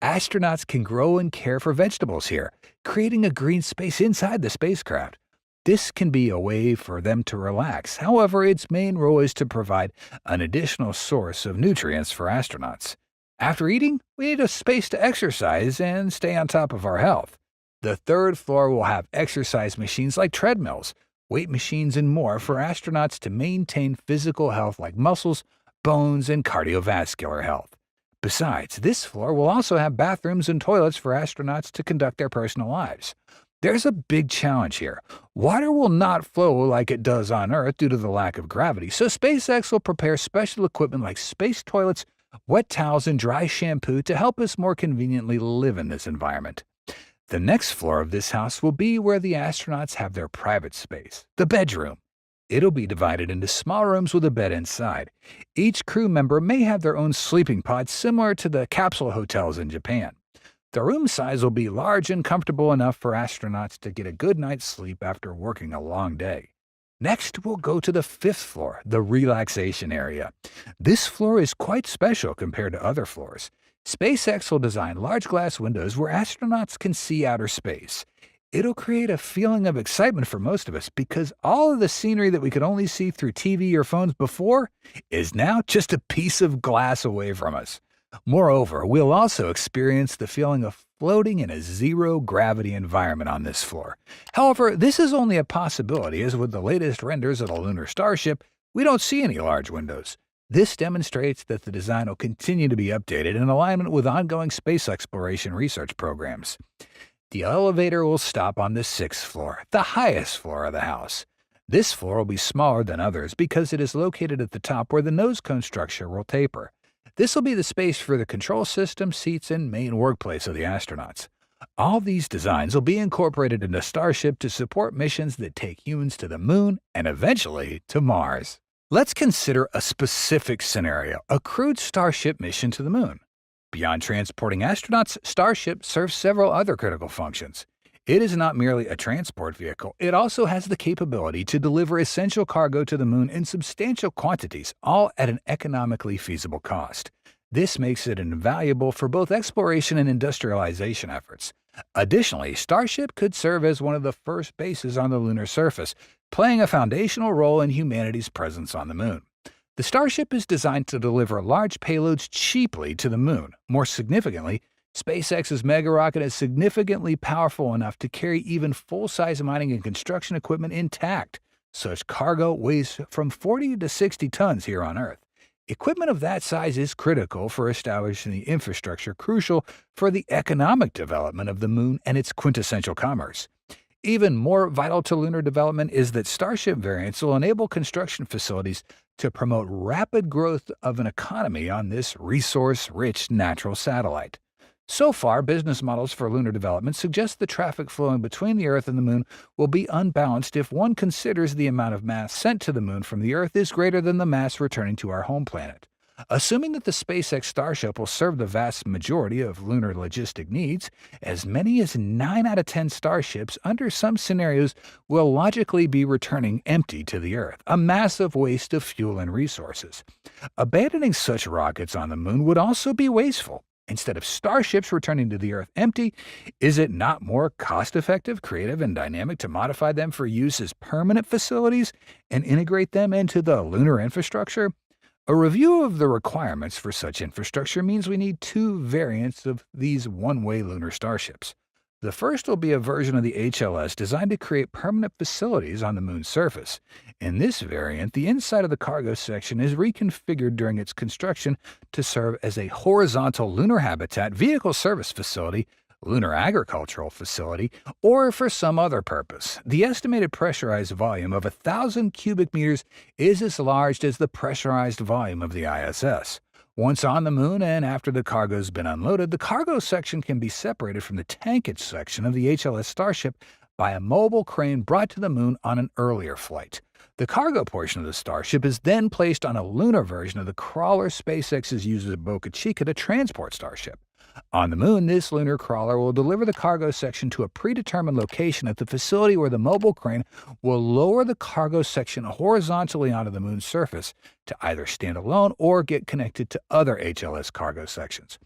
Astronauts can grow and care for vegetables here, creating a green space inside the spacecraft. This can be a way for them to relax. However, its main role is to provide an additional source of nutrients for astronauts. After eating, we need a space to exercise and stay on top of our health. The third floor will have exercise machines like treadmills, weight machines, and more for astronauts to maintain physical health like muscles, bones, and cardiovascular health. Besides, this floor will also have bathrooms and toilets for astronauts to conduct their personal lives. There's a big challenge here. Water will not flow like it does on Earth due to the lack of gravity, so SpaceX will prepare special equipment like space toilets, wet towels, and dry shampoo to help us more conveniently live in this environment. The next floor of this house will be where the astronauts have their private space, the bedroom. It'll be divided into small rooms with a bed inside. Each crew member may have their own sleeping pod similar to the capsule hotels in Japan. The room size will be large and comfortable enough for astronauts to get a good night's sleep after working a long day. Next, we'll go to the fifth floor, the relaxation area. This floor is quite special compared to other floors. SpaceX will design large glass windows where astronauts can see outer space. It'll create a feeling of excitement for most of us because all of the scenery that we could only see through TV or phones before is now just a piece of glass away from us. Moreover, we'll also experience the feeling of floating in a zero-gravity environment on this floor. However, this is only a possibility, as with the latest renders of the lunar Starship, we don't see any large windows. This demonstrates that the design will continue to be updated in alignment with ongoing space exploration research programs. The elevator will stop on the sixth floor, the highest floor of the house. This floor will be smaller than others because it is located at the top where the nose cone structure will taper. This will be the space for the control system, seats, and main workplace of the astronauts. All these designs will be incorporated into Starship to support missions that take humans to the moon and eventually to Mars. Let's consider a specific scenario, a crewed Starship mission to the moon. Beyond transporting astronauts, Starship serves several other critical functions. It is not merely a transport vehicle, it also has the capability to deliver essential cargo to the moon in substantial quantities, all at an economically feasible cost. This makes it invaluable for both exploration and industrialization efforts. Additionally, Starship could serve as one of the first bases on the lunar surface, playing a foundational role in humanity's presence on the moon. The Starship is designed to deliver large payloads cheaply to the moon. More significantly, SpaceX's mega rocket is significantly powerful enough to carry even full-size mining and construction equipment intact. Such cargo weighs from 40 to 60 tons here on Earth. Equipment of that size is critical for establishing the infrastructure crucial for the economic development of the moon and its quintessential commerce. Even more vital to lunar development is that Starship variants will enable construction facilities to promote rapid growth of an economy on this resource-rich natural satellite. So far, business models for lunar development suggest the traffic flowing between the Earth and the Moon will be unbalanced if one considers the amount of mass sent to the Moon from the Earth is greater than the mass returning to our home planet. Assuming that the SpaceX Starship will serve the vast majority of lunar logistic needs, as many as 9 out of 10 Starships, under some scenarios, will logically be returning empty to the Earth, a massive waste of fuel and resources. Abandoning such rockets on the Moon would also be wasteful. Instead of Starships returning to the Earth empty, is it not more cost-effective, creative, and dynamic to modify them for use as permanent facilities and integrate them into the lunar infrastructure? A review of the requirements for such infrastructure means we need 2 variants of these one-way lunar Starships. The first will be a version of the HLS designed to create permanent facilities on the Moon's surface. In this variant, the inside of the cargo section is reconfigured during its construction to serve as a horizontal lunar habitat, vehicle service facility, lunar agricultural facility, or for some other purpose. The estimated pressurized volume of 1,000 cubic meters is as large as the pressurized volume of the ISS. Once on the Moon and after the cargo's been unloaded, the cargo section can be separated from the tankage section of the HLS Starship by a mobile crane brought to the Moon on an earlier flight. The cargo portion of the Starship is then placed on a lunar version of the crawler SpaceX uses at Boca Chica to transport Starship. On the Moon, this lunar crawler will deliver the cargo section to a predetermined location at the facility where the mobile crane will lower the cargo section horizontally onto the Moon's surface to either stand alone or get connected to other HLS cargo sections.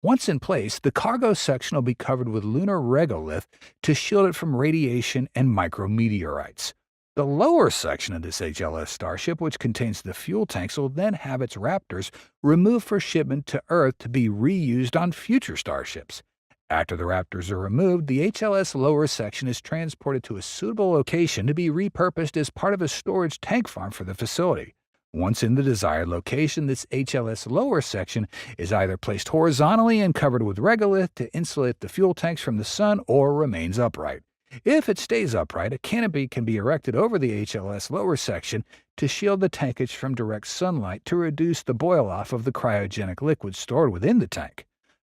Once in place, the cargo section will be covered with lunar regolith to shield it from radiation and micrometeorites. The lower section of this HLS Starship, which contains the fuel tanks, will then have its Raptors removed for shipment to Earth to be reused on future Starships. After the Raptors are removed, the HLS lower section is transported to a suitable location to be repurposed as part of a storage tank farm for the facility. Once in the desired location, this HLS lower section is either placed horizontally and covered with regolith to insulate the fuel tanks from the sun or remains upright. If it stays upright, a canopy can be erected over the HLS lower section to shield the tankage from direct sunlight to reduce the boil-off of the cryogenic liquid stored within the tank.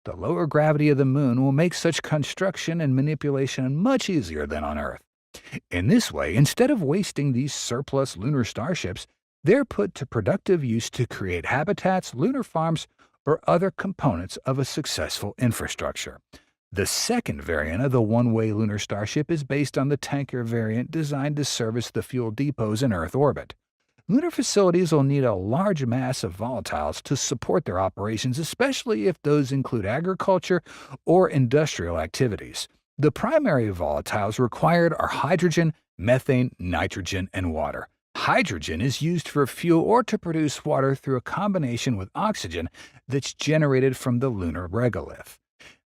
The lower gravity of the Moon will make such construction and manipulation much easier than on Earth. In this way, instead of wasting these surplus lunar starships, they're put to productive use to create habitats, lunar farms, or other components of a successful infrastructure. The second variant of the one-way lunar Starship is based on the tanker variant designed to service the fuel depots in Earth orbit. Lunar facilities will need a large mass of volatiles to support their operations, especially if those include agriculture or industrial activities. The primary volatiles required are hydrogen, methane, nitrogen, and water. Hydrogen is used for fuel or to produce water through a combination with oxygen that's generated from the lunar regolith.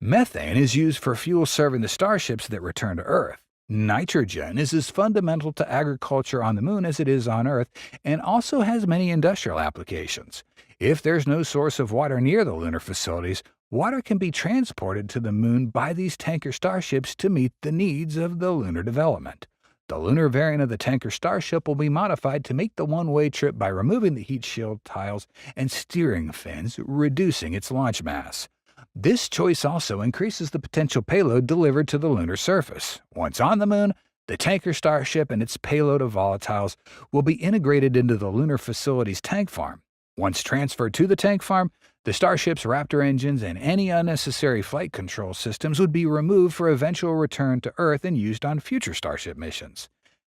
Methane is used for fuel serving the starships that return to Earth. Nitrogen is as fundamental to agriculture on the Moon as it is on Earth and also has many industrial applications. If there's no source of water near the lunar facilities, water can be transported to the Moon by these tanker starships to meet the needs of the lunar development. The lunar variant of the tanker Starship will be modified to make the one-way trip by removing the heat shield tiles and steering fins, reducing its launch mass. This choice also increases the potential payload delivered to the lunar surface. Once on the Moon, the tanker Starship and its payload of volatiles will be integrated into the lunar facility's tank farm. Once transferred to the tank farm, the Starship's Raptor engines and any unnecessary flight control systems would be removed for eventual return to Earth and used on future Starship missions.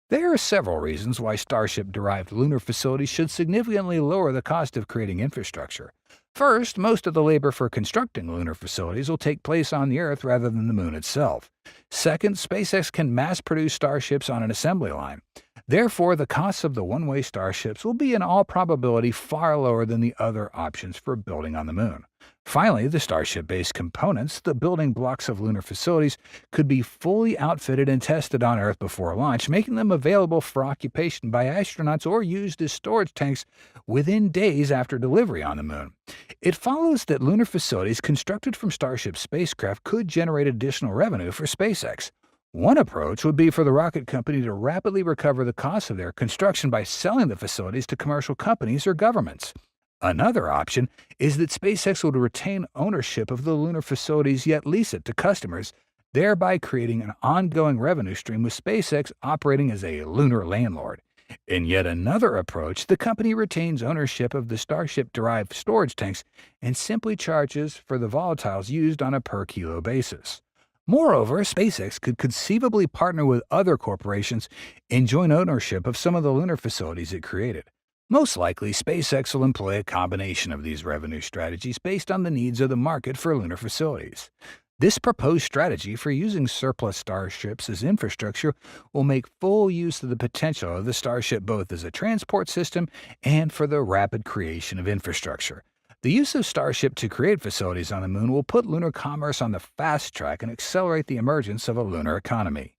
There are several reasons why Starship-derived lunar facilities should significantly lower the cost of creating infrastructure. First, most of the labor for constructing lunar facilities will take place on the Earth rather than the Moon itself. Second, SpaceX can mass-produce starships on an assembly line. Therefore, the costs of the one-way starships will be in all probability far lower than the other options for building on the Moon. Finally, the Starship-based components, the building blocks of lunar facilities, could be fully outfitted and tested on Earth before launch, making them available for occupation by astronauts or used as storage tanks within days after delivery on the Moon. It follows that lunar facilities constructed from Starship spacecraft could generate additional revenue for SpaceX. One approach would be for the rocket company to rapidly recover the costs of their construction by selling the facilities to commercial companies or governments. Another option is that SpaceX would retain ownership of the lunar facilities yet lease it to customers, thereby creating an ongoing revenue stream with SpaceX operating as a lunar landlord. In yet another approach, the company retains ownership of the Starship-derived storage tanks and simply charges for the volatiles used on a per-kilo basis. Moreover, SpaceX could conceivably partner with other corporations in joint ownership of some of the lunar facilities it created. Most likely, SpaceX will employ a combination of these revenue strategies based on the needs of the market for lunar facilities. This proposed strategy for using surplus starships as infrastructure will make full use of the potential of the Starship both as a transport system and for the rapid creation of infrastructure. The use of Starship to create facilities on the Moon will put lunar commerce on the fast track and accelerate the emergence of a lunar economy.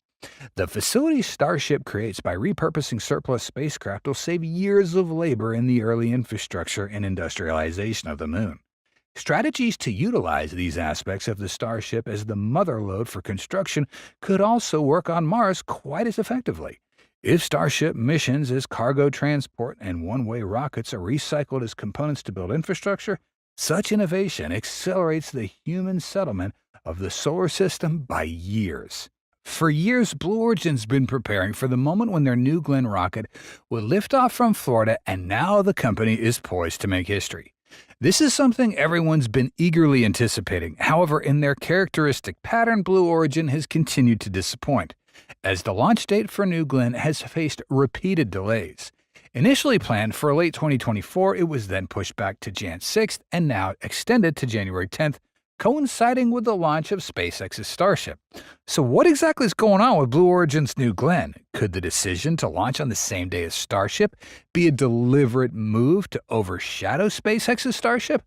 The facilities Starship creates by repurposing surplus spacecraft will save years of labor in the early infrastructure and industrialization of the Moon. Strategies to utilize these aspects of the Starship as the mother lode for construction could also work on Mars quite as effectively. If Starship missions as cargo transport and one-way rockets are recycled as components to build infrastructure, such innovation accelerates the human settlement of the solar system by years. For years, Blue Origin's been preparing for the moment when their New Glenn rocket would lift off from Florida, and now the company is poised to make history. This is something everyone's been eagerly anticipating. However, in their characteristic pattern, Blue Origin has continued to disappoint, as the launch date for New Glenn has faced repeated delays. Initially planned for late 2024, it was then pushed back to Jan 6th and now extended to January 10th, coinciding with the launch of SpaceX's Starship. So what exactly is going on with Blue Origin's New Glenn? Could the decision to launch on the same day as Starship be a deliberate move to overshadow SpaceX's Starship?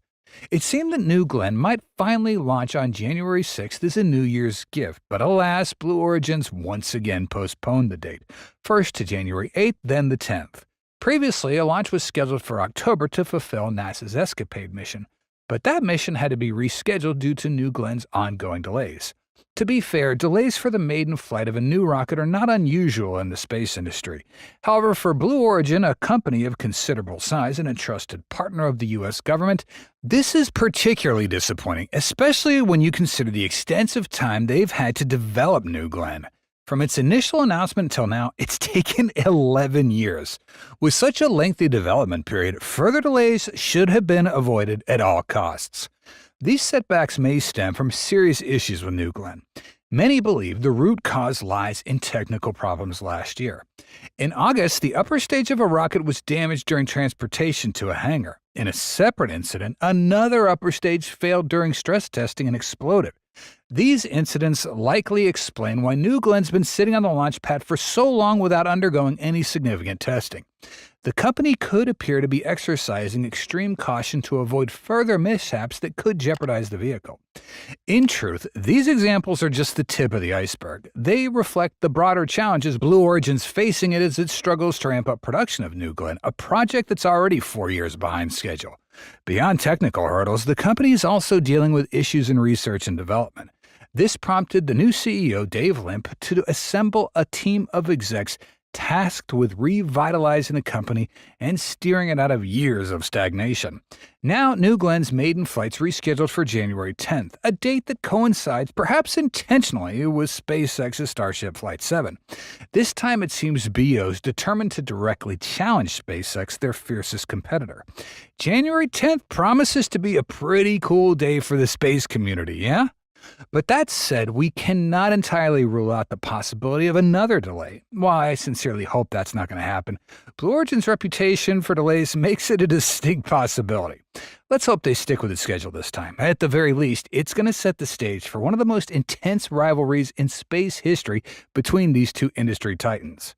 It seemed that New Glenn might finally launch on January 6th as a New Year's gift, but alas, Blue Origin's once again postponed the date, first to January 8th, then the 10th. Previously, a launch was scheduled for October to fulfill NASA's Escapade mission, but that mission had to be rescheduled due to New Glenn's ongoing delays. To be fair, delays for the maiden flight of a new rocket are not unusual in the space industry. However, for Blue Origin, a company of considerable size and a trusted partner of the U.S. government, this is particularly disappointing, especially when you consider the extensive time they've had to develop New Glenn. From its initial announcement till now, it's taken 11 years. With such a lengthy development period, further delays should have been avoided at all costs. These setbacks may stem from serious issues with New Glenn. Many believe the root cause lies in technical problems last year. In August, the upper stage of a rocket was damaged during transportation to a hangar. In a separate incident, another upper stage failed during stress testing and exploded. These incidents likely explain why New Glenn's been sitting on the launch pad for so long without undergoing any significant testing. The company could appear to be exercising extreme caution to avoid further mishaps that could jeopardize the vehicle. In truth, these examples are just the tip of the iceberg. They reflect the broader challenges Blue Origin's facing as it struggles to ramp up production of New Glenn, a project that's already 4 years behind schedule. Beyond technical hurdles, the company is also dealing with issues in research and development. This prompted the new CEO, Dave Limp, to assemble a team of execs tasked with revitalizing the company and steering it out of years of stagnation. Now, New Glenn's maiden flight's rescheduled for January 10th, a date that coincides, perhaps intentionally, with SpaceX's Starship Flight 7. This time it seems BO's determined to directly challenge SpaceX, their fiercest competitor. January 10th promises to be a pretty cool day for the space community, yeah? But that said, we cannot entirely rule out the possibility of another delay. While I sincerely hope that's not going to happen, Blue Origin's reputation for delays makes it a distinct possibility. Let's hope they stick with the schedule this time. At the very least, it's going to set the stage for one of the most intense rivalries in space history between these two industry titans.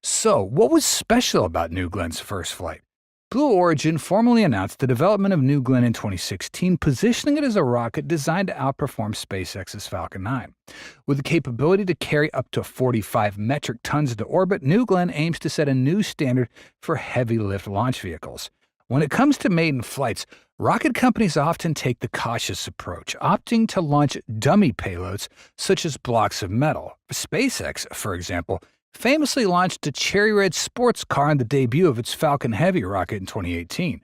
So, what was special about New Glenn's first flight? Blue Origin formally announced the development of New Glenn in 2016, positioning it as a rocket designed to outperform SpaceX's Falcon 9. With the capability to carry up to 45 metric tons into orbit, New Glenn aims to set a new standard for heavy-lift launch vehicles. When it comes to maiden flights, rocket companies often take the cautious approach, opting to launch dummy payloads such as blocks of metal. SpaceX, for example, famously launched a cherry red sports car on the debut of its Falcon Heavy rocket in 2018.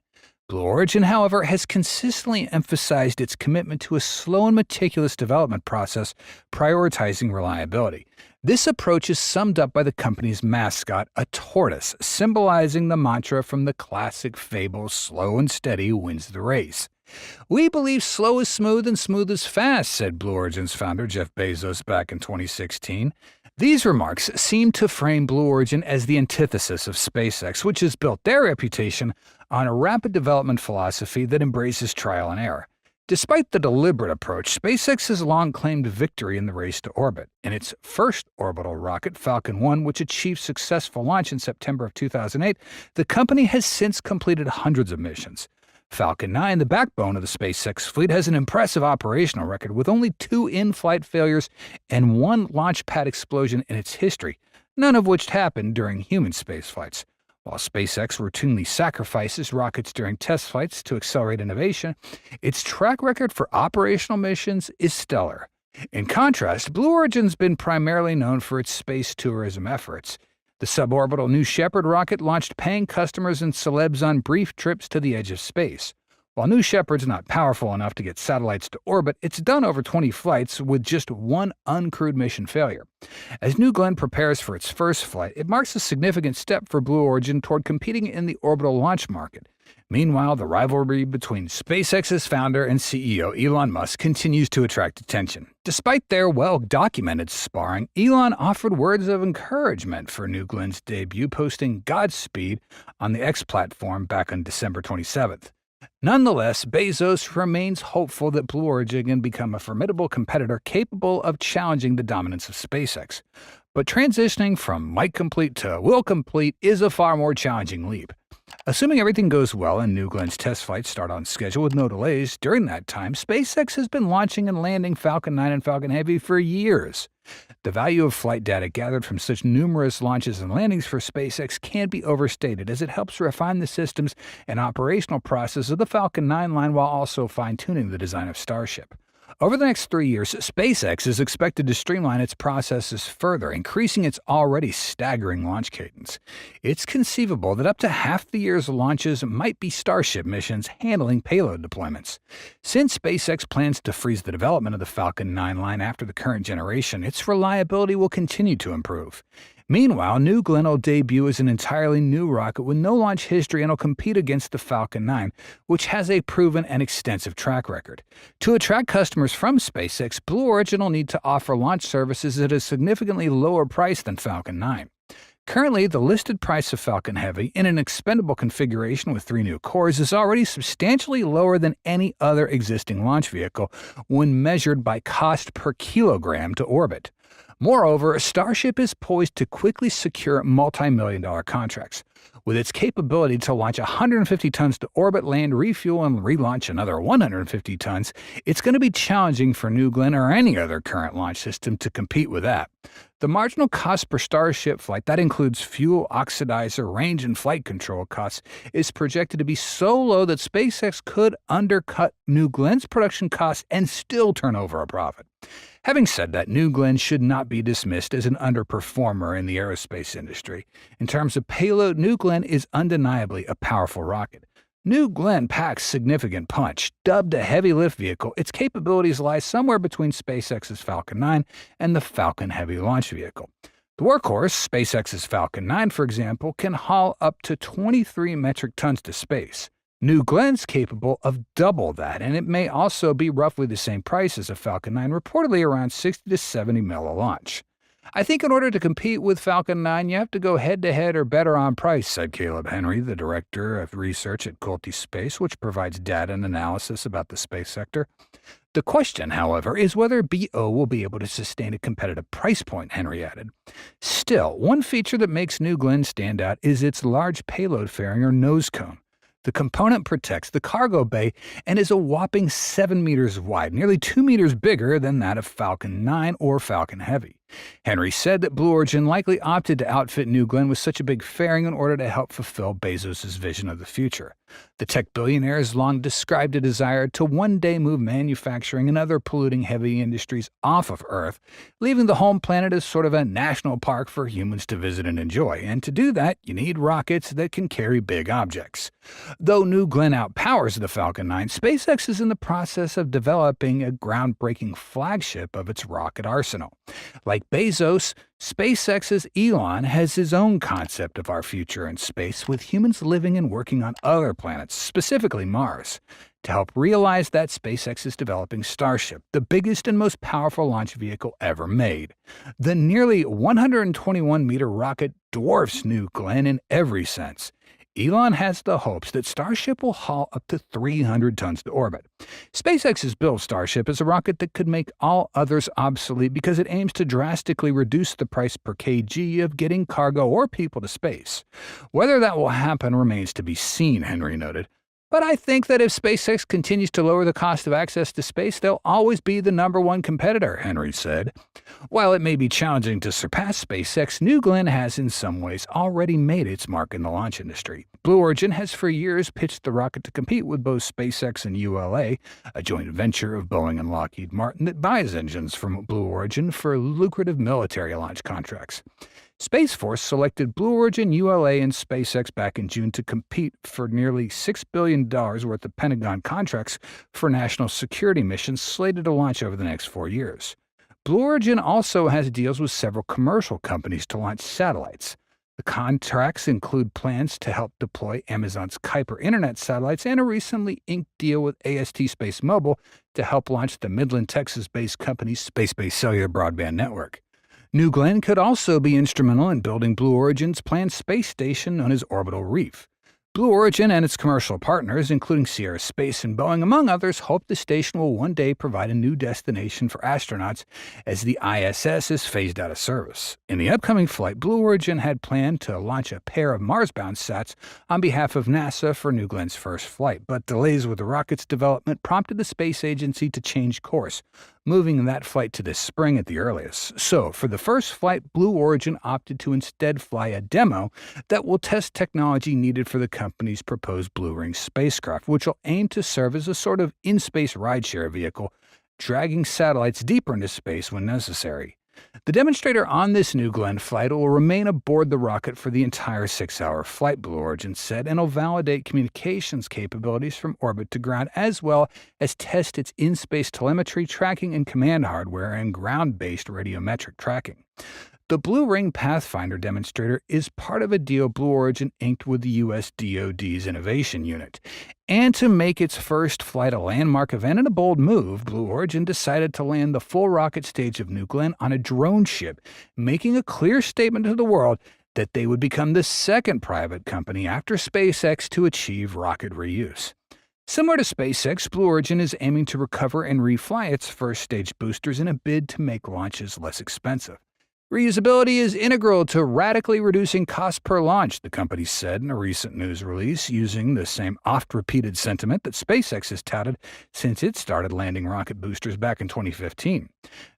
Blue Origin, however, has consistently emphasized its commitment to a slow and meticulous development process, prioritizing reliability. This approach is summed up by the company's mascot, a tortoise, symbolizing the mantra from the classic fable, "Slow and steady wins the race." "We believe slow is smooth and smooth is fast," said Blue Origin's founder Jeff Bezos back in 2016. These remarks seem to frame Blue Origin as the antithesis of SpaceX, which has built their reputation on a rapid development philosophy that embraces trial and error. Despite the deliberate approach, SpaceX has long claimed victory in the race to orbit. In its first orbital rocket, Falcon 1, which achieved successful launch in September of 2008, the company has since completed hundreds of missions. Falcon 9, the backbone of the SpaceX fleet, has an impressive operational record with only 2 in-flight failures and 1 launch pad explosion in its history, none of which happened during human spaceflights. While SpaceX routinely sacrifices rockets during test flights to accelerate innovation, its track record for operational missions is stellar. In contrast, Blue Origin's been primarily known for its space tourism efforts. The suborbital New Shepard rocket launched paying customers and celebs on brief trips to the edge of space. While New Shepard's not powerful enough to get satellites to orbit, it's done over 20 flights with just one uncrewed mission failure. As New Glenn prepares for its first flight, it marks a significant step for Blue Origin toward competing in the orbital launch market. Meanwhile, the rivalry between SpaceX's founder and CEO Elon Musk continues to attract attention. Despite their well-documented sparring, Elon offered words of encouragement for New Glenn's debut, posting Godspeed on the X platform back on December 27th. Nonetheless, Bezos remains hopeful that Blue Origin can become a formidable competitor capable of challenging the dominance of SpaceX. But transitioning from might complete to will complete is a far more challenging leap. Assuming everything goes well and New Glenn's test flights start on schedule with no delays, during that time, SpaceX has been launching and landing Falcon 9 and Falcon Heavy for years. The value of flight data gathered from such numerous launches and landings for SpaceX can't be overstated, as it helps refine the systems and operational process of the Falcon 9 line while also fine-tuning the design of Starship. Over the next 3 years, SpaceX is expected to streamline its processes further, increasing its already staggering launch cadence. It's conceivable that up to half the year's launches might be Starship missions handling payload deployments. Since SpaceX plans to freeze the development of the Falcon 9 line after the current generation, its reliability will continue to improve. Meanwhile, New Glenn will debut as an entirely new rocket with no launch history and will compete against the Falcon 9, which has a proven and extensive track record. To attract customers from SpaceX, Blue Origin will need to offer launch services at a significantly lower price than Falcon 9. Currently, the listed price of Falcon Heavy in an expendable configuration with 3 new cores is already substantially lower than any other existing launch vehicle when measured by cost per kilogram to orbit. Moreover, Starship is poised to quickly secure multi-million-dollar contracts. With its capability to launch 150 tons to orbit, land, refuel, and relaunch another 150 tons, it's going to be challenging for New Glenn or any other current launch system to compete with that. The marginal cost per Starship flight, that includes fuel, oxidizer, range, and flight control costs, is projected to be so low that SpaceX could undercut New Glenn's production costs and still turn over a profit. Having said that, New Glenn should not be dismissed as an underperformer in the aerospace industry. In terms of payload, New Glenn is undeniably a powerful rocket. New Glenn packs significant punch. Dubbed a heavy lift vehicle, its capabilities lie somewhere between SpaceX's Falcon 9 and the Falcon Heavy launch vehicle. The workhorse, SpaceX's Falcon 9, for example, can haul up to 23 metric tons to space. New Glenn's capable of double that, and it may also be roughly the same price as a Falcon 9, reportedly around 60 to 70 mil a launch. I think in order to compete with Falcon 9, you have to go head-to-head or better on price, said Caleb Henry, the director of research at Culti Space, which provides data and analysis about the space sector. The question, however, is whether BO will be able to sustain a competitive price point, Henry added. Still, one feature that makes New Glenn stand out is its large payload fairing or nose cone. The component protects the cargo bay and is a whopping 7 meters wide, nearly 2 meters bigger than that of Falcon 9 or Falcon Heavy. Henry said that Blue Origin likely opted to outfit New Glenn with such a big fairing in order to help fulfill Bezos' vision of the future. The tech billionaire has long described a desire to one day move manufacturing and other polluting heavy industries off of Earth, leaving the home planet as sort of a national park for humans to visit and enjoy. And to do that, you need rockets that can carry big objects. Though New Glenn outpowers the Falcon 9, SpaceX is in the process of developing a groundbreaking flagship of its rocket arsenal. Like Bezos, SpaceX's Elon has his own concept of our future in space, with humans living and working on other planets, specifically Mars. To help realize that, SpaceX is developing Starship, the biggest and most powerful launch vehicle ever made. The nearly 121-meter rocket dwarfs New Glenn in every sense. Elon has the hopes that Starship will haul up to 300 tons to orbit. SpaceX has built Starship as a rocket that could make all others obsolete because it aims to drastically reduce the price per kg of getting cargo or people to space. Whether that will happen remains to be seen, Henry noted. But I think that if SpaceX continues to lower the cost of access to space, they'll always be the number one competitor, Henry said. While it may be challenging to surpass SpaceX, New Glenn has in some ways already made its mark in the launch industry. Blue Origin has for years pitched the rocket to compete with both SpaceX and ULA, a joint venture of Boeing and Lockheed Martin that buys engines from Blue Origin for lucrative military launch contracts. Space Force selected Blue Origin, ULA, and SpaceX back in June to compete for nearly $6 billion worth of Pentagon contracts for national security missions slated to launch over the next 4 years. Blue Origin also has deals with several commercial companies to launch satellites. The contracts include plans to help deploy Amazon's Kuiper internet satellites and a recently inked deal with AST Space Mobile to help launch the Midland, Texas-based company's space-based cellular broadband network. New Glenn could also be instrumental in building Blue Origin's planned space station known as Orbital Reef. Blue Origin and its commercial partners, including Sierra Space and Boeing, among others, hope the station will one day provide a new destination for astronauts as the ISS is phased out of service. In the upcoming flight, Blue Origin had planned to launch a pair of Mars-bound sats on behalf of NASA for New Glenn's first flight, but delays with the rocket's development prompted the space agency to change course, moving that flight to this spring at the earliest. So, for the first flight, Blue Origin opted to instead fly a demo that will test technology needed for the company's proposed Blue Ring spacecraft, which will aim to serve as a sort of in-space rideshare vehicle, dragging satellites deeper into space when necessary. The demonstrator on this New Glenn flight will remain aboard the rocket for the entire 6-hour flight, Blue Origin said, and will validate communications capabilities from orbit to ground, as well as test its in-space telemetry, tracking, and command hardware and ground-based radiometric tracking. The Blue Ring Pathfinder demonstrator is part of a deal Blue Origin inked with the U.S. DoD's Innovation Unit. And to make its first flight a landmark event and a bold move, Blue Origin decided to land the full rocket stage of New Glenn on a drone ship, making a clear statement to the world that they would become the second private company after SpaceX to achieve rocket reuse. Similar to SpaceX, Blue Origin is aiming to recover and refly its first stage boosters in a bid to make launches less expensive. Reusability is integral to radically reducing cost per launch, the company said in a recent news release, using the same oft-repeated sentiment that SpaceX has touted since it started landing rocket boosters back in 2015.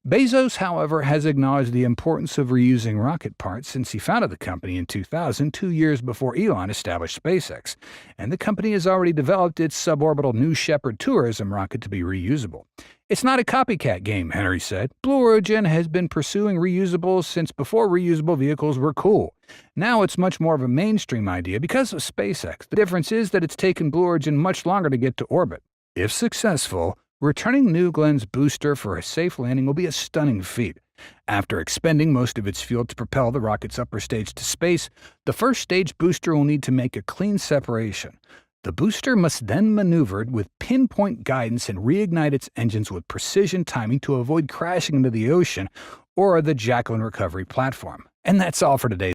Bezos, however, has acknowledged the importance of reusing rocket parts since he founded the company in 2000, 2 years before Elon established SpaceX, and the company has already developed its suborbital New Shepard tourism rocket to be reusable. It's not a copycat game, Henry said. Blue Origin has been pursuing reusables since before reusable vehicles were cool. Now it's much more of a mainstream idea because of SpaceX. The difference is that it's taken Blue Origin much longer to get to orbit. If successful, returning New Glenn's booster for a safe landing will be a stunning feat. After expending most of its fuel to propel the rocket's upper stage to space, the first stage booster will need to make a clean separation. The booster must then maneuver with pinpoint guidance and reignite its engines with precision timing to avoid crashing into the ocean or the Jacqueline recovery platform. And that's all for today.